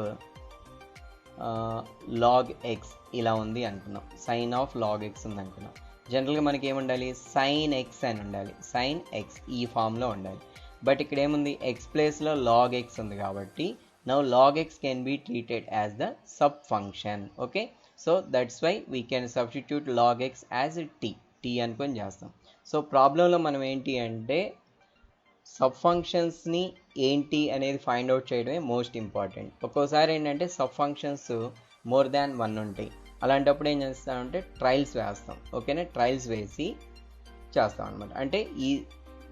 log x ఇలా ఉంది అనుకున్నాం. సైన్ ఆఫ్ లాగ్ ఎక్స్ ఉంది అనుకున్నాం. జనరల్గా మనకి ఏముండాలి, సైన్ ఎక్స్ అని ఉండాలి. సైన్ ఎక్స్ ఈ ఫామ్లో ఉండాలి. బట్ ఇక్కడ ఏముంది, ఎక్స్ ప్లేస్లో లాగ్ ఎక్స్ ఉంది కాబట్టి now log x can be treated as the sub function. Okay, so that's why we can substitute log x as t అనుకొని చేస్తాం. సో ప్రాబ్లంలో మనం ఏంటి అంటే సబ్ ఫంక్షన్స్ని ఏంటి అనేది ఫైండ్ అవుట్ చేయడమే మోస్ట్ ఇంపార్టెంట్. ఒక్కోసారి ఏంటంటే సబ్ ఫంక్షన్స్ మోర్ దాన్ 1 ఉంటాయి. అలాంటప్పుడు ఏం చేస్తామంటే ట్రయల్స్ వేస్తాం. ఓకేనా, ట్రయల్స్ వేసి చేస్తాం అనమాట. అంటే ఈ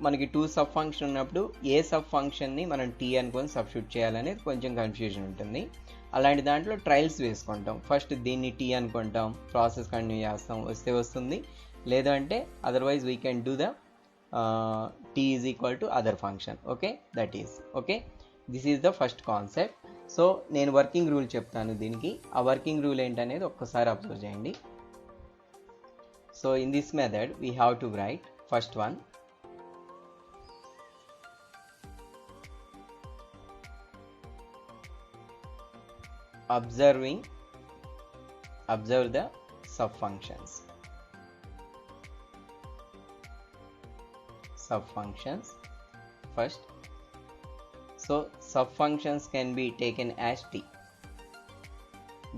మనకి 2 సబ్ ఫంక్షన్ ఉన్నప్పుడు ఏ సబ్ ఫంక్షన్ని మనం టీ అనుకొని సబ్స్టిట్యూట్ చేయాలనేది కొంచెం కన్ఫ్యూజన్ ఉంటుంది. అలాంటి దాంట్లో ట్రయల్స్ వేసుకుంటాం. ఫస్ట్ దీన్ని టీ అనుకుంటాం, ప్రాసెస్ కంటిన్యూ చేస్తాం, వస్తే వస్తుంది, లేదంటే otherwise we can do the t is equal to other function. Okay, that is okay. This is the first concept. So నేను వర్కింగ్ రూల్ చెప్తాను దీనికి. ఆ వర్కింగ్ రూల్ ఏంటనేది ఒక్కసారి అబ్జర్వ్ చేయండి. So in this method we have to right first one, observe the sub functions. First, so sub functions can be taken as t.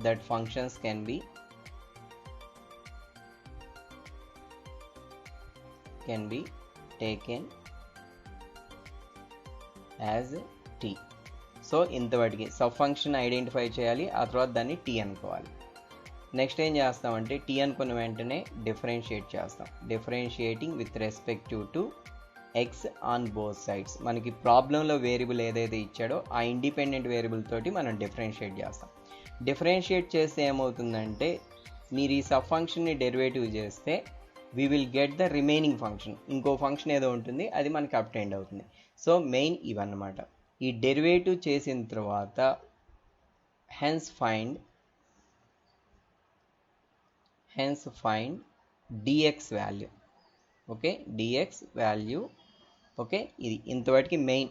That functions can be taken as t. So ఇంతవరకు sub function identify చేయాలి, ఆ తర్వాత దాన్ని tea అనుకోవాలి. Next ఏం చేస్తామంటే tea అనుకున్న వెంటనే డిఫరెన్షియేట్ చేస్తాం. Differentiating with respective to x on both sides. మనకి ప్రాబ్లంలో వేరియబుల్ ఏదైతే ఇచ్చాడో ఆ ఇండిపెండెంట్ వేరియబుల్ తోటి మనం డిఫరెన్షియేట్ చేస్తాం. డిఫరెన్షియేట్ చేస్తే ఏమవుతుందంటే మీరు ఈ సబ్ ఫంక్షన్ని డెరివేటివ్ చేస్తే we will get the remaining function. ఇంకో ఫంక్షన్ ఏదో ఉంటుంది, అది మనకి అబ్టైండ్ అవుతుంది. సో మెయిన్ ఇవన్నమాట. ఈ డెరివేటివ్ చేసిన తర్వాత hence find dx value. Okay, dx value. Okay, ఇది ఇంతవరకు మెయిన్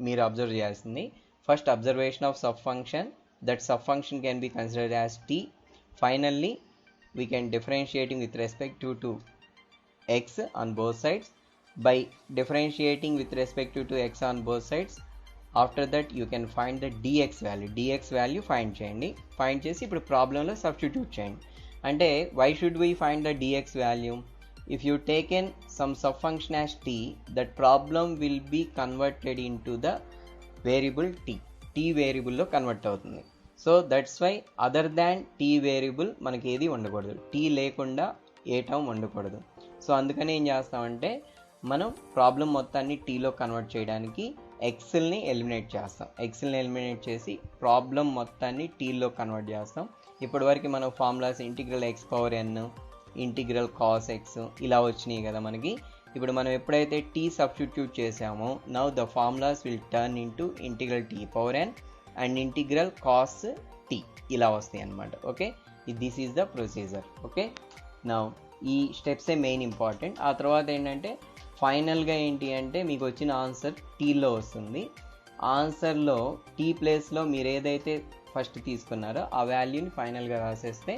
మీరు అబ్జర్వ్ చేయాల్సింది. First observation of sub function, that sub function can be considered as t. Finally we can differentiating with respect to x on both sides. By differentiating with respect to x on both sides, after that you can find the dx value find చేయండి. Find చేసి ఇప్పుడు ప్రాబ్లంలో substitute చేయండి. అంటే why should we find the dx value? If you taken some sub function as t, that problem will be converted into the variable t వేరియబుల్లో convert అవుతుంది. So that's why other than t variable మనకి ఏది ఉండకూడదు, tea లేకుండా ఏ term ఉండకూడదు. So అందుకని ఏం చేస్తామంటే మనం ప్రాబ్లం మొత్తాన్ని టీలో కన్వర్ట్ చేయడానికి ఎక్స్ని ఎలిమినేట్ చేస్తాం. ఎక్స్ని ఎలిమినేట్ చేసి ప్రాబ్లం మొత్తాన్ని టీలో కన్వర్ట్ చేస్తాం. ఇప్పటివరకు మనం formulas integral x power n, integral cos x ఇలా వచ్చినాయి కదా మనకి. ఇప్పుడు మనం ఎప్పుడైతే టీ సబ్స్టిట్యూట్ చేసామో now the formulas will turn into integral t power n and integral cos t ఇలా వస్తాయి అన్నమాట. Okay, this is the procedure. Okay, now ఈ స్టెప్సే మెయిన్ ఇంపార్టెంట్. ఆ తర్వాత ఏంటంటే ఫైనల్గా ఏంటి అంటే మీకు వచ్చిన ఆన్సర్ టీలో వస్తుంది. ఆన్సర్లో టీ ప్లేస్లో మీరు ఏదైతే ఫస్ట్ తీసుకున్నారో ఆ వాల్యూని ఫైనల్గా రాసేస్తే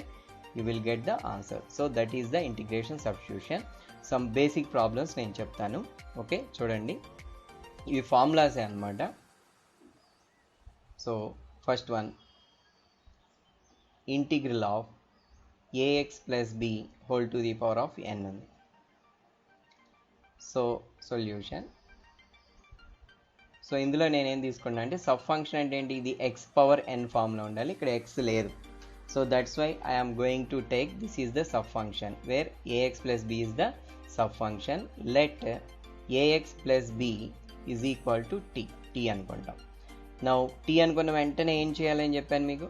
you will get the answer. So that is the integration substitution. Some basic problems నేను చెప్తాను. ఓకే, చూడండి, ఇవి ఫార్ములాసే అన్నమాట. So first one, integral of ax plus b whole to the power of n ఉంది. So solution. సో ఇందులో నేనేం తీసుకున్నా అంటే సబ్ ఫంక్షన్ అంటే ఏంటి, ఇది x పవర్ n ఫామ్లో ఉండాలి, ఇక్కడ x లేదు. So that's why I'm going to take this is the sub function where ax plus b is the sub function. Let ax plus b is equal to t అనుకుంటాం. Now t అనుకున్న వెంటనే ఏం చేయాలని చెప్పాను మీకు.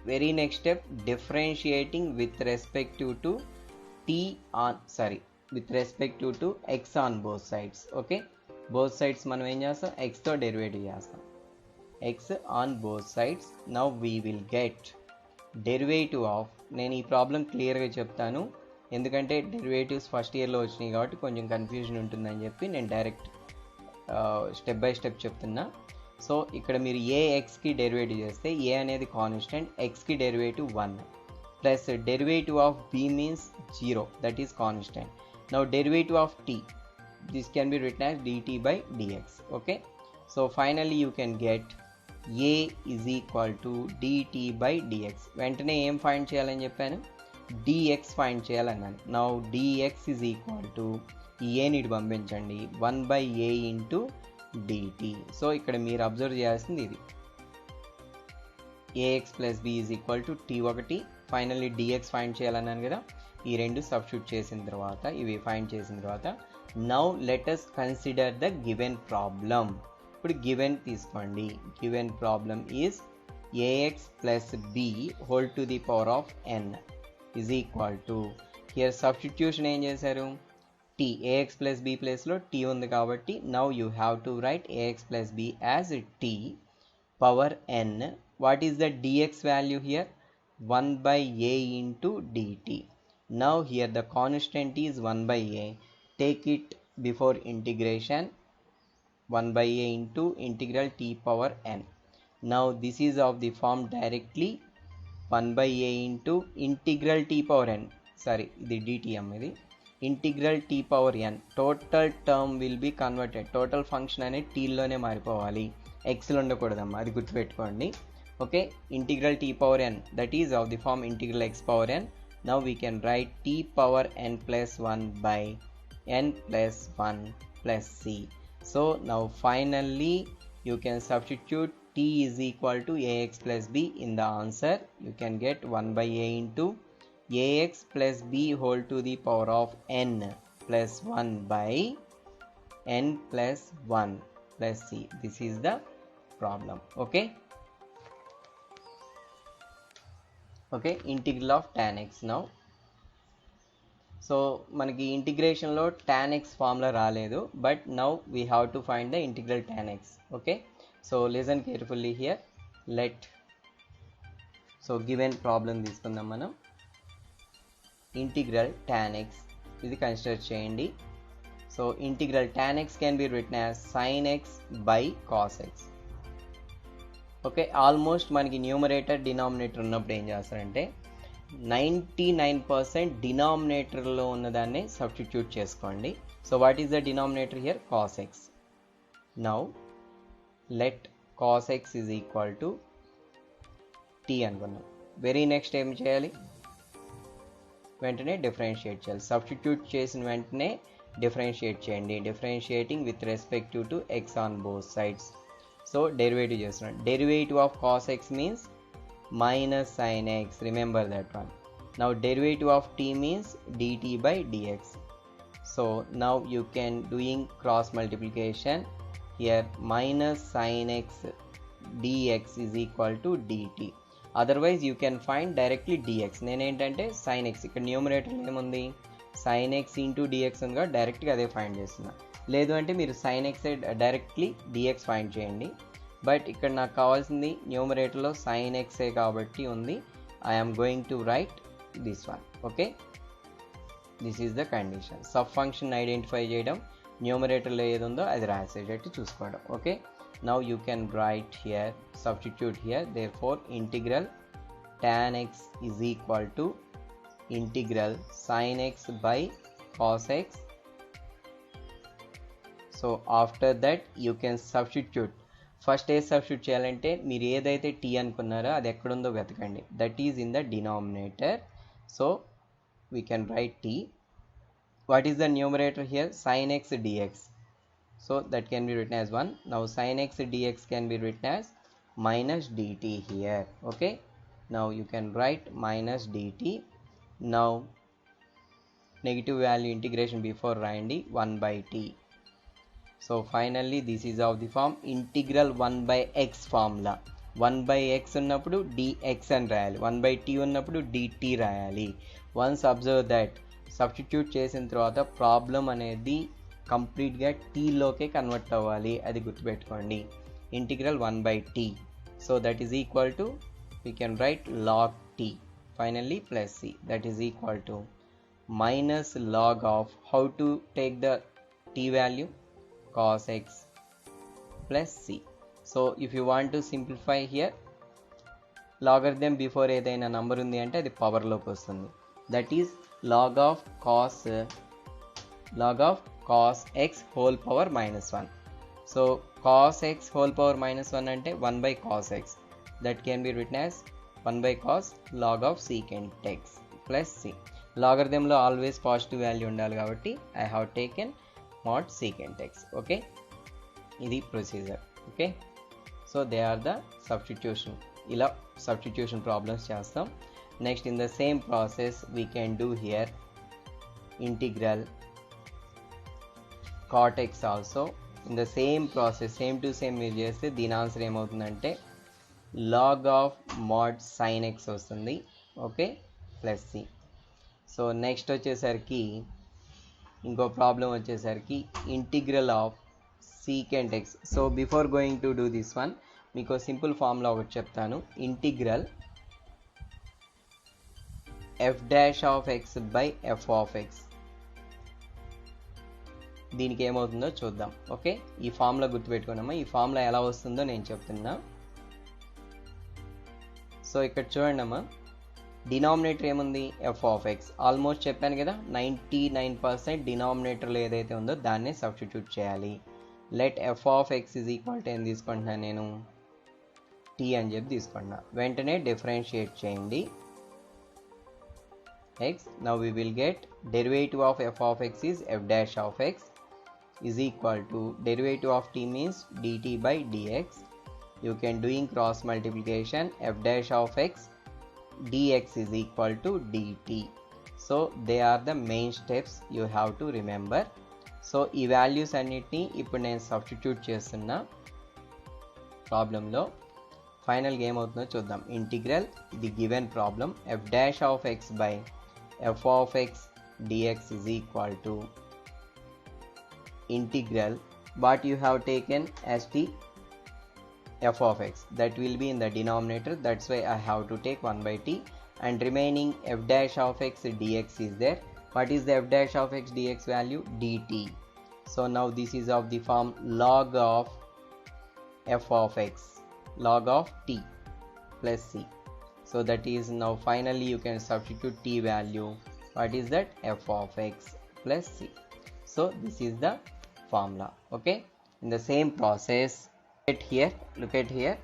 Very next step differentiating with respective to with respective to x on both sides. Okay, both sides మనం ఏం చేస్తాం, ఎక్స్తో డెరివేటివ్ చేస్తాం. X on both sides. Now we will get derivative of, నేను ఈ ప్రాబ్లం క్లియర్గా చెప్తాను, ఎందుకంటే డెరివేటివ్స్ ఫస్ట్ ఇయర్లో వచ్చినాయి కాబట్టి కొంచెం కన్ఫ్యూజన్ ఉంటుందని చెప్పి నేను డైరెక్ట్ స్టెప్ బై స్టెప్ చెప్తున్నా. సో ఇక్కడ మీరు ఏ ఎక్స్కి డెరివేటివ్ చేస్తే ఏ అనేది కాన్స్టెంట్, ఎక్స్కి derivative 1 plus derivative of b means 0, that is constant. Now derivative of t, this can be written as dt by dx. Okay, so finally you can get a is equal to dt by dx. వెంటనే ఏం find చేయాలని చెప్పాను, dx find చేయాలన్నాను. Now dx is equal to ఈ a ని పంపించండి 1 by a into dt. So ఇక్కడ మీరు అబ్జర్వ్ చేయాల్సింది ఇది, ax plus b is equal to t ఒకటి, ఫైనల్లీ dx ఫైండ్ చేయాలన్నాను కదా. ఈ రెండు సబ్స్టిట్యూట్ చేసిన తర్వాత, ఇవి ఫైండ్ చేసిన తర్వాత, now let us consider the given problem. ఇప్పుడు గివెన్ తీసుకోండి. Given problem is ax plus b whole to the power of n is equal to, here substitution ఏం చేశారు, t, ax plus b ప్లేస్లో t ఉంది కాబట్టి now you have to right ax plus b as t power n. What is the dx value here, 1 by a into dt. Now here the constant is 1 by a, take it before integration, 1 by a into integral t power n. Now this is of the form directly 1 by a into integral t power n, sorry ఇది dtm, ఇది integral t power n. total term will be converted, total function అనేది t లోనే మారిపోవాలి, x లో ఉండకూడదమ్మా, అది గుర్తుపెట్టుకోండి. Okay, integral t power n, that is of the form integral x power n. Now we can write t power n plus 1 by n plus 1 plus c. So now finally you can substitute t is equal to ax plus b in the answer. You can get 1 by a into ax plus b whole to the power of n plus 1 by n plus 1 plus c. This is the problem. Okay. Okay, integral of tan x now. So మనకి ఇంటిగ్రేషన్లో tan x formula రాలేదు, but now we have to find the integral tan x. Okay, so listen carefully here. Let, so given problem తీసుకుందాం మనం. Integral tan x ఇది consider చేయండి. So integral tan x can be written as sin x by cos x. Okay, almost మనకి numerator denominator ఉన్నప్పుడు ఏం చేస్తారంటే 99% డినామినేటర్లో ఉన్నదాన్ని substitute చేసుకోండి. So what is the denominator here, cos x. Now let cos x is equal to t అనుకున్నాం. Very next ఏం చేయాలి, వెంటనే డిఫరెన్షియేట్ చేయాలి. సబ్స్టిట్యూట్ చేసిన వెంటనే డిఫరెన్షియేట్ చేయండి, differentiating with respective to x on both sides. So derivative చేస్తున్నాం. Derivative of cos x means minus sin x, remember that one. Now derivative of t means dt by dx. So now you can doing cross multiplication here, minus sin x dx is equal to dt. Otherwise you can find directly dx. నేను ఏంటంటే sin x, ఇక్కడ numerator ఏముంది, sin x into dx ఉందిగా, డైరెక్ట్గా అదే find చేస్తున్నా. లేదు అంటే మీరు sin x directly dx find చేయండి. బట్ ఇక్కడ నాకు కావాల్సింది న్యూమరేటర్లో sin x కాబట్టి ఉంది. I'm going to right this one. Okay, this is the condition. Sub function identify చేయడం, న్యూమరేటర్లో ఏది ఉందో అది రాసేటట్టు చూసుకోవడం. Okay, now you can write here, substitute here. Therefore integral tan x is equal to integral sin x by cos x. So after that you can substitute. First A substitute చేయాలంటే మీరు ఏదైతే t అనుకున్నారో అది ఎక్కడుందో వెతకండి, that is in the denominator. So we can right t. What is the numerator here, sin x dx. So that can be written as 1. Now sin x dx can be written as minus dt here. Okay, now you can write minus dt. Now negative value integration before రాయండి, 1 by t. So finally this is of the form integral 1 by x formula. 1 by x ఉన్నప్పుడు dx అని రాయాలి, 1 by t ఉన్నప్పుడు dt రాయాలి. Once observe that, substitute చేసిన తర్వాత problem అనేది కంప్లీట్గా టీలోకే కన్వర్ట్ అవ్వాలి, అది గుర్తుపెట్టుకోండి. Integral 1 by t. So that is equal to, we can write log t finally plus c, that is equal to minus log of, how to take the t value, cos x plus c. So if you want to simplify here, logarithm before ఏదైనా number ఉంది అంటే అది పవర్లోకి వస్తుంది. That is log of cos x whole power minus 1. So cos x whole power minus 1 అంటే 1 by cos x. That can be written as 1 by cos log of secant x plus c. లాగరిథంలో always positive value ఉండాలి కాబట్టి I have taken mod secant x. Okay, ఇది procedure. Okay, so they are the substitution. ఇలా substitution problems చేస్తాం. Next in the same process we can do here integral cot x also. In the same process same to same మీరు చేస్తే దీని answer ఏమవుతుందంటే log of mod sine x వస్తుంది. Okay, plus C. So next వచ్చేసరికి ఇంకో problem వచ్చేసరికి integral of secant x. So before going to do this one మీకు simple formula ఒకటి చెప్తాను. Integral f dash of x by f of x. దీనికి ఏమవుతుందో చూద్దాం. ఓకే, ఈ ఫార్ములా గుర్తుపెట్టుకున్నామా? ఈ ఫార్ములా ఎలా వస్తుందో నేను చెప్తున్నా. సో ఇక్కడ చూడండి అమ్మా, డినామినేటర్ ఏముంది? F of X. ఆల్మోస్ట్ చెప్పాను కదా, 99% డినామినేటర్లో ఏదైతే ఉందో దాన్నే సబ్స్టిట్యూట్ చేయాలి. Let F of X is equal to ఏం తీసుకుంటున్నాను నేను? టీ అని చెప్పి తీసుకుంటున్నా. వెంటనే డిఫరెన్షియేట్ చేయండి x. Now we will get derivative of f of x is f dash of x is equal to derivative of t means dt by dx. You can doing cross multiplication, f dash of x dx is equal to dt. So they are the main steps you have to remember. So ఈ values అన్నిటిని ఇప్పుడు నేను substitute చేస్తున్నా ప్రాబ్లంలో. ఫైనల్గా ఏమవుతుందో చూద్దాం. Integral ఇది given problem f dash of x by f of x dx is equal to integral what you have taken as t f of x, that will be in the denominator. That's why I have to take 1 by t, and remaining f dash of x dx is there. What is the f dash of x dx value? dt. So now this is of the form log of f of x, log of t plus c. So that is now finally you can substitute t value. What is that? F of x plus c. So this is the formula. Okay, in the same process, look at here,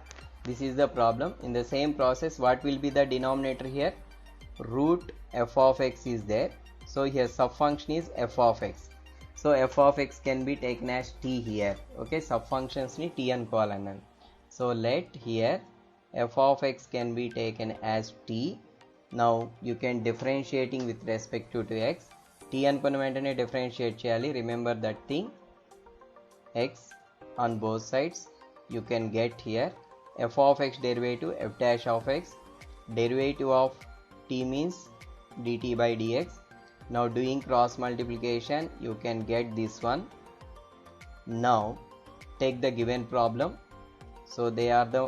this is the problem. In the same process, what will be the denominator here? Root f of x is there. So here subfunction is f of x. So f of x can be taken as t here. Okay, subfunctions ni t అనుకోవాలన్నాను. So let here f of x can be taken as t. Now you can differentiating with respect to x. t అనుకున్న వెంటనే differentiate చేయాలి. Remember that thing. x on both sides. You can get here f of x derivative f dash of x. Derivative of t means dt by dx. Now doing cross multiplication, you can get this one. Now take the given problem. So they are the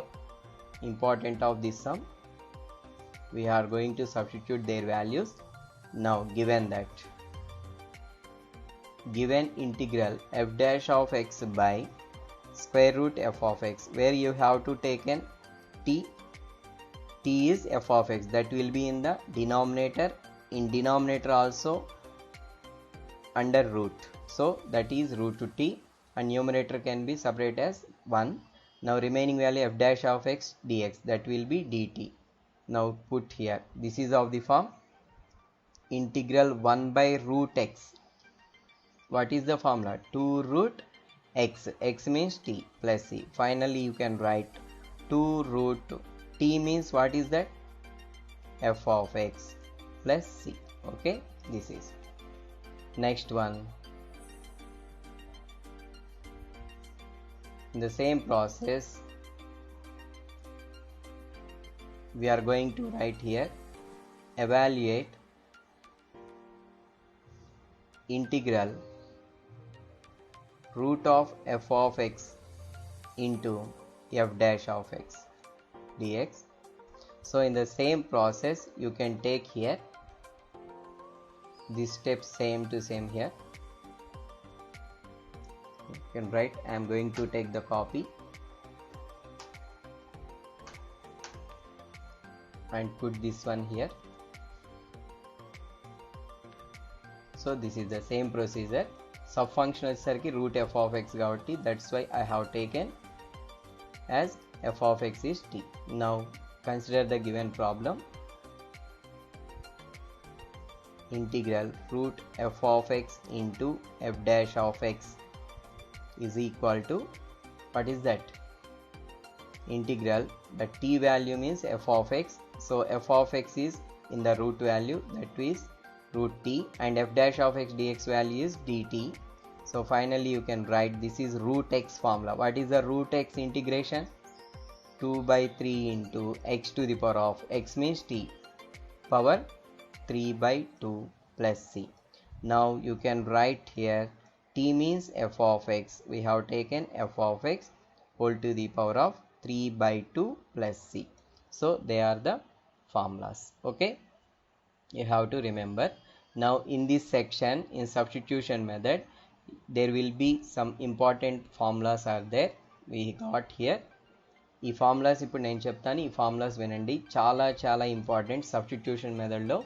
important of this sum. We are going to substitute their values. Now given that given integral f dash of x by square root f of x, where you have to take an t is f of x, that will be in the denominator. In denominator also under root, so that is root to t, and numerator can be separate as 1. Now remaining value f dash of x dx, that will be dt. Now put here, this is of the form integral 1 by root x. What is the formula? 2 root x. X means t plus c. Finally you can write 2 root t means what is that? F of x plus c. Okay, this is next one. In the same process, we are going to write here evaluate integral root of f of x into f dash of x dx. So in the same process you can take here this step same to same here. You can write, I am going to take the copy and put this one here. So this is the same procedure. Sub function వచ్చేసరికి root f of x కాబట్టి that's why I have taken as f of x is t. Now consider the given problem. Integral root f of x into f dash of x is equal to, what is that? Integral, the t value means f of x, so f of x is in the root value, that is root t, and f dash of x dx value is dt. So finally you can write this is root x formula. What is the root x integration? 2 by 3 into x to the power of x means t power 3 by 2 plus c. Now you can write here t means f of x. We have taken f of x whole to the power of 3 by 2 plus c. So they are the formulas. Okay, you have to remember. Now in this section, in substitution method, there will be some important formulas are there. We got here. ఈ formulas ఇప్పుడు నేను చెప్తాను, ఈ formulas వినండి. చాలా చాలా important substitution మెథడ్లో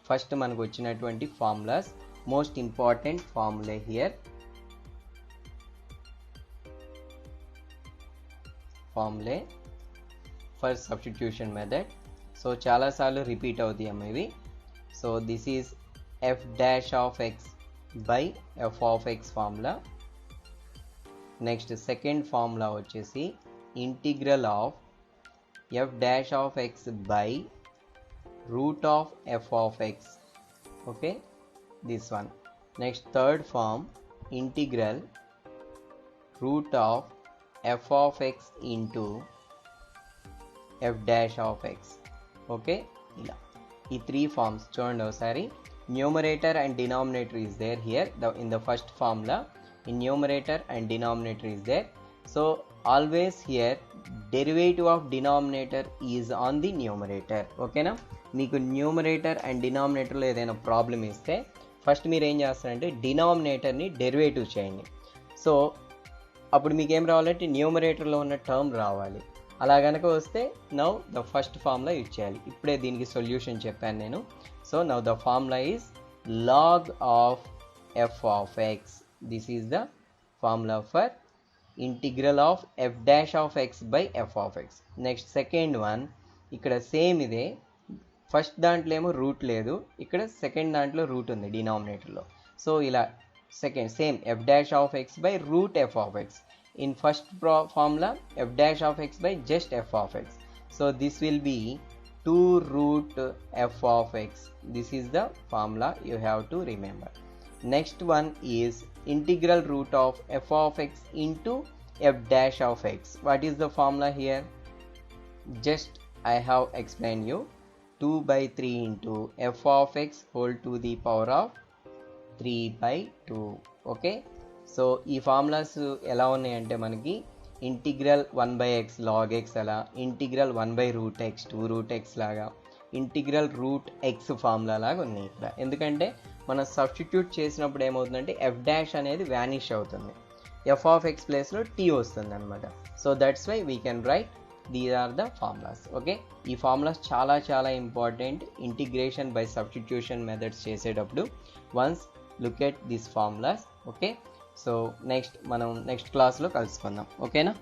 first మనకు వచ్చినటువంటి formulas. Most important formula here. Formula for substitution method. So చాలాసార్లు రిపీట్ అవుతాయి అమ్మ ఇవి. So this is f dash of x by f of x formula. Next second formula వచ్చేసి integral of f dash of x by root of f of x. Okay, this one. Next third form, integral root of f of x into f dash of x. Okay, ఇలా ఈ three forms చూడండి ఒకసారి. numerator and denominator is there here, in the first formula. In numerator and denominator is there. So always here derivative of denominator is on the numerator. Okay na, మీకు numerator and డినామినేటర్లో ఏదైనా problem ఇస్తే first మీరు ఏం చేస్తారంటే డినామినేటర్ని derivative చేయండి. So అప్పుడు మీకు ఏం రావాలంటే న్యూమరేటర్లో ఉన్న టర్మ్ రావాలి. అలా కనుక వస్తే now the first formula use చేయాలి. ఇప్పుడే దీనికి సొల్యూషన్ చెప్పాను నేను. So now the formula is log of f of x. This is the formula for integral of f dash of x by f of x. Next second one, ఇక్కడ same ఇదే. First దాంట్లో ఏమో route లేదు, ఇక్కడ second దాంట్లో route ఉంది డినామినేటర్లో. So ఇలా second same f dash of x by root f of x. In first formula f dash of x by just f of x. So this will be 2 root f of x. This is the formula you have to remember. Next one is integral root of f of x into f dash of x. What is the formula here? Just I have explained you. 2 by 3 into f of x whole to the power of 3 by 2. Okay, so ఈ ఫార్ములాస్ ఎలా ఉన్నాయంటే మనకి ఇంటిగ్రల్ 1 by x log x అలా, ఇంటిగ్రల్ 1 by root x 2 root x లాగా, ఇంటిగ్రల్ రూట్ x ఫార్ములా లాగా ఉన్నాయి ఇక్కడ. ఎందుకంటే మనం సబ్స్టిట్యూట్ చేసినప్పుడు ఏమవుతుందంటే f డాష్ అనేది వ్యానిష్ అవుతుంది, f of x ప్లేస్లో t వస్తుంది అనమాట. So that's why we can write these are the formulas. Okay, ఈ ఫార్ములాస్ చాలా చాలా important integration by substitution methods చేసేటప్పుడు. Once look at this formulas. Okay, so next మనం నెక్స్ట్ క్లాస్లో కలుసుకుందాం. ఓకేనా?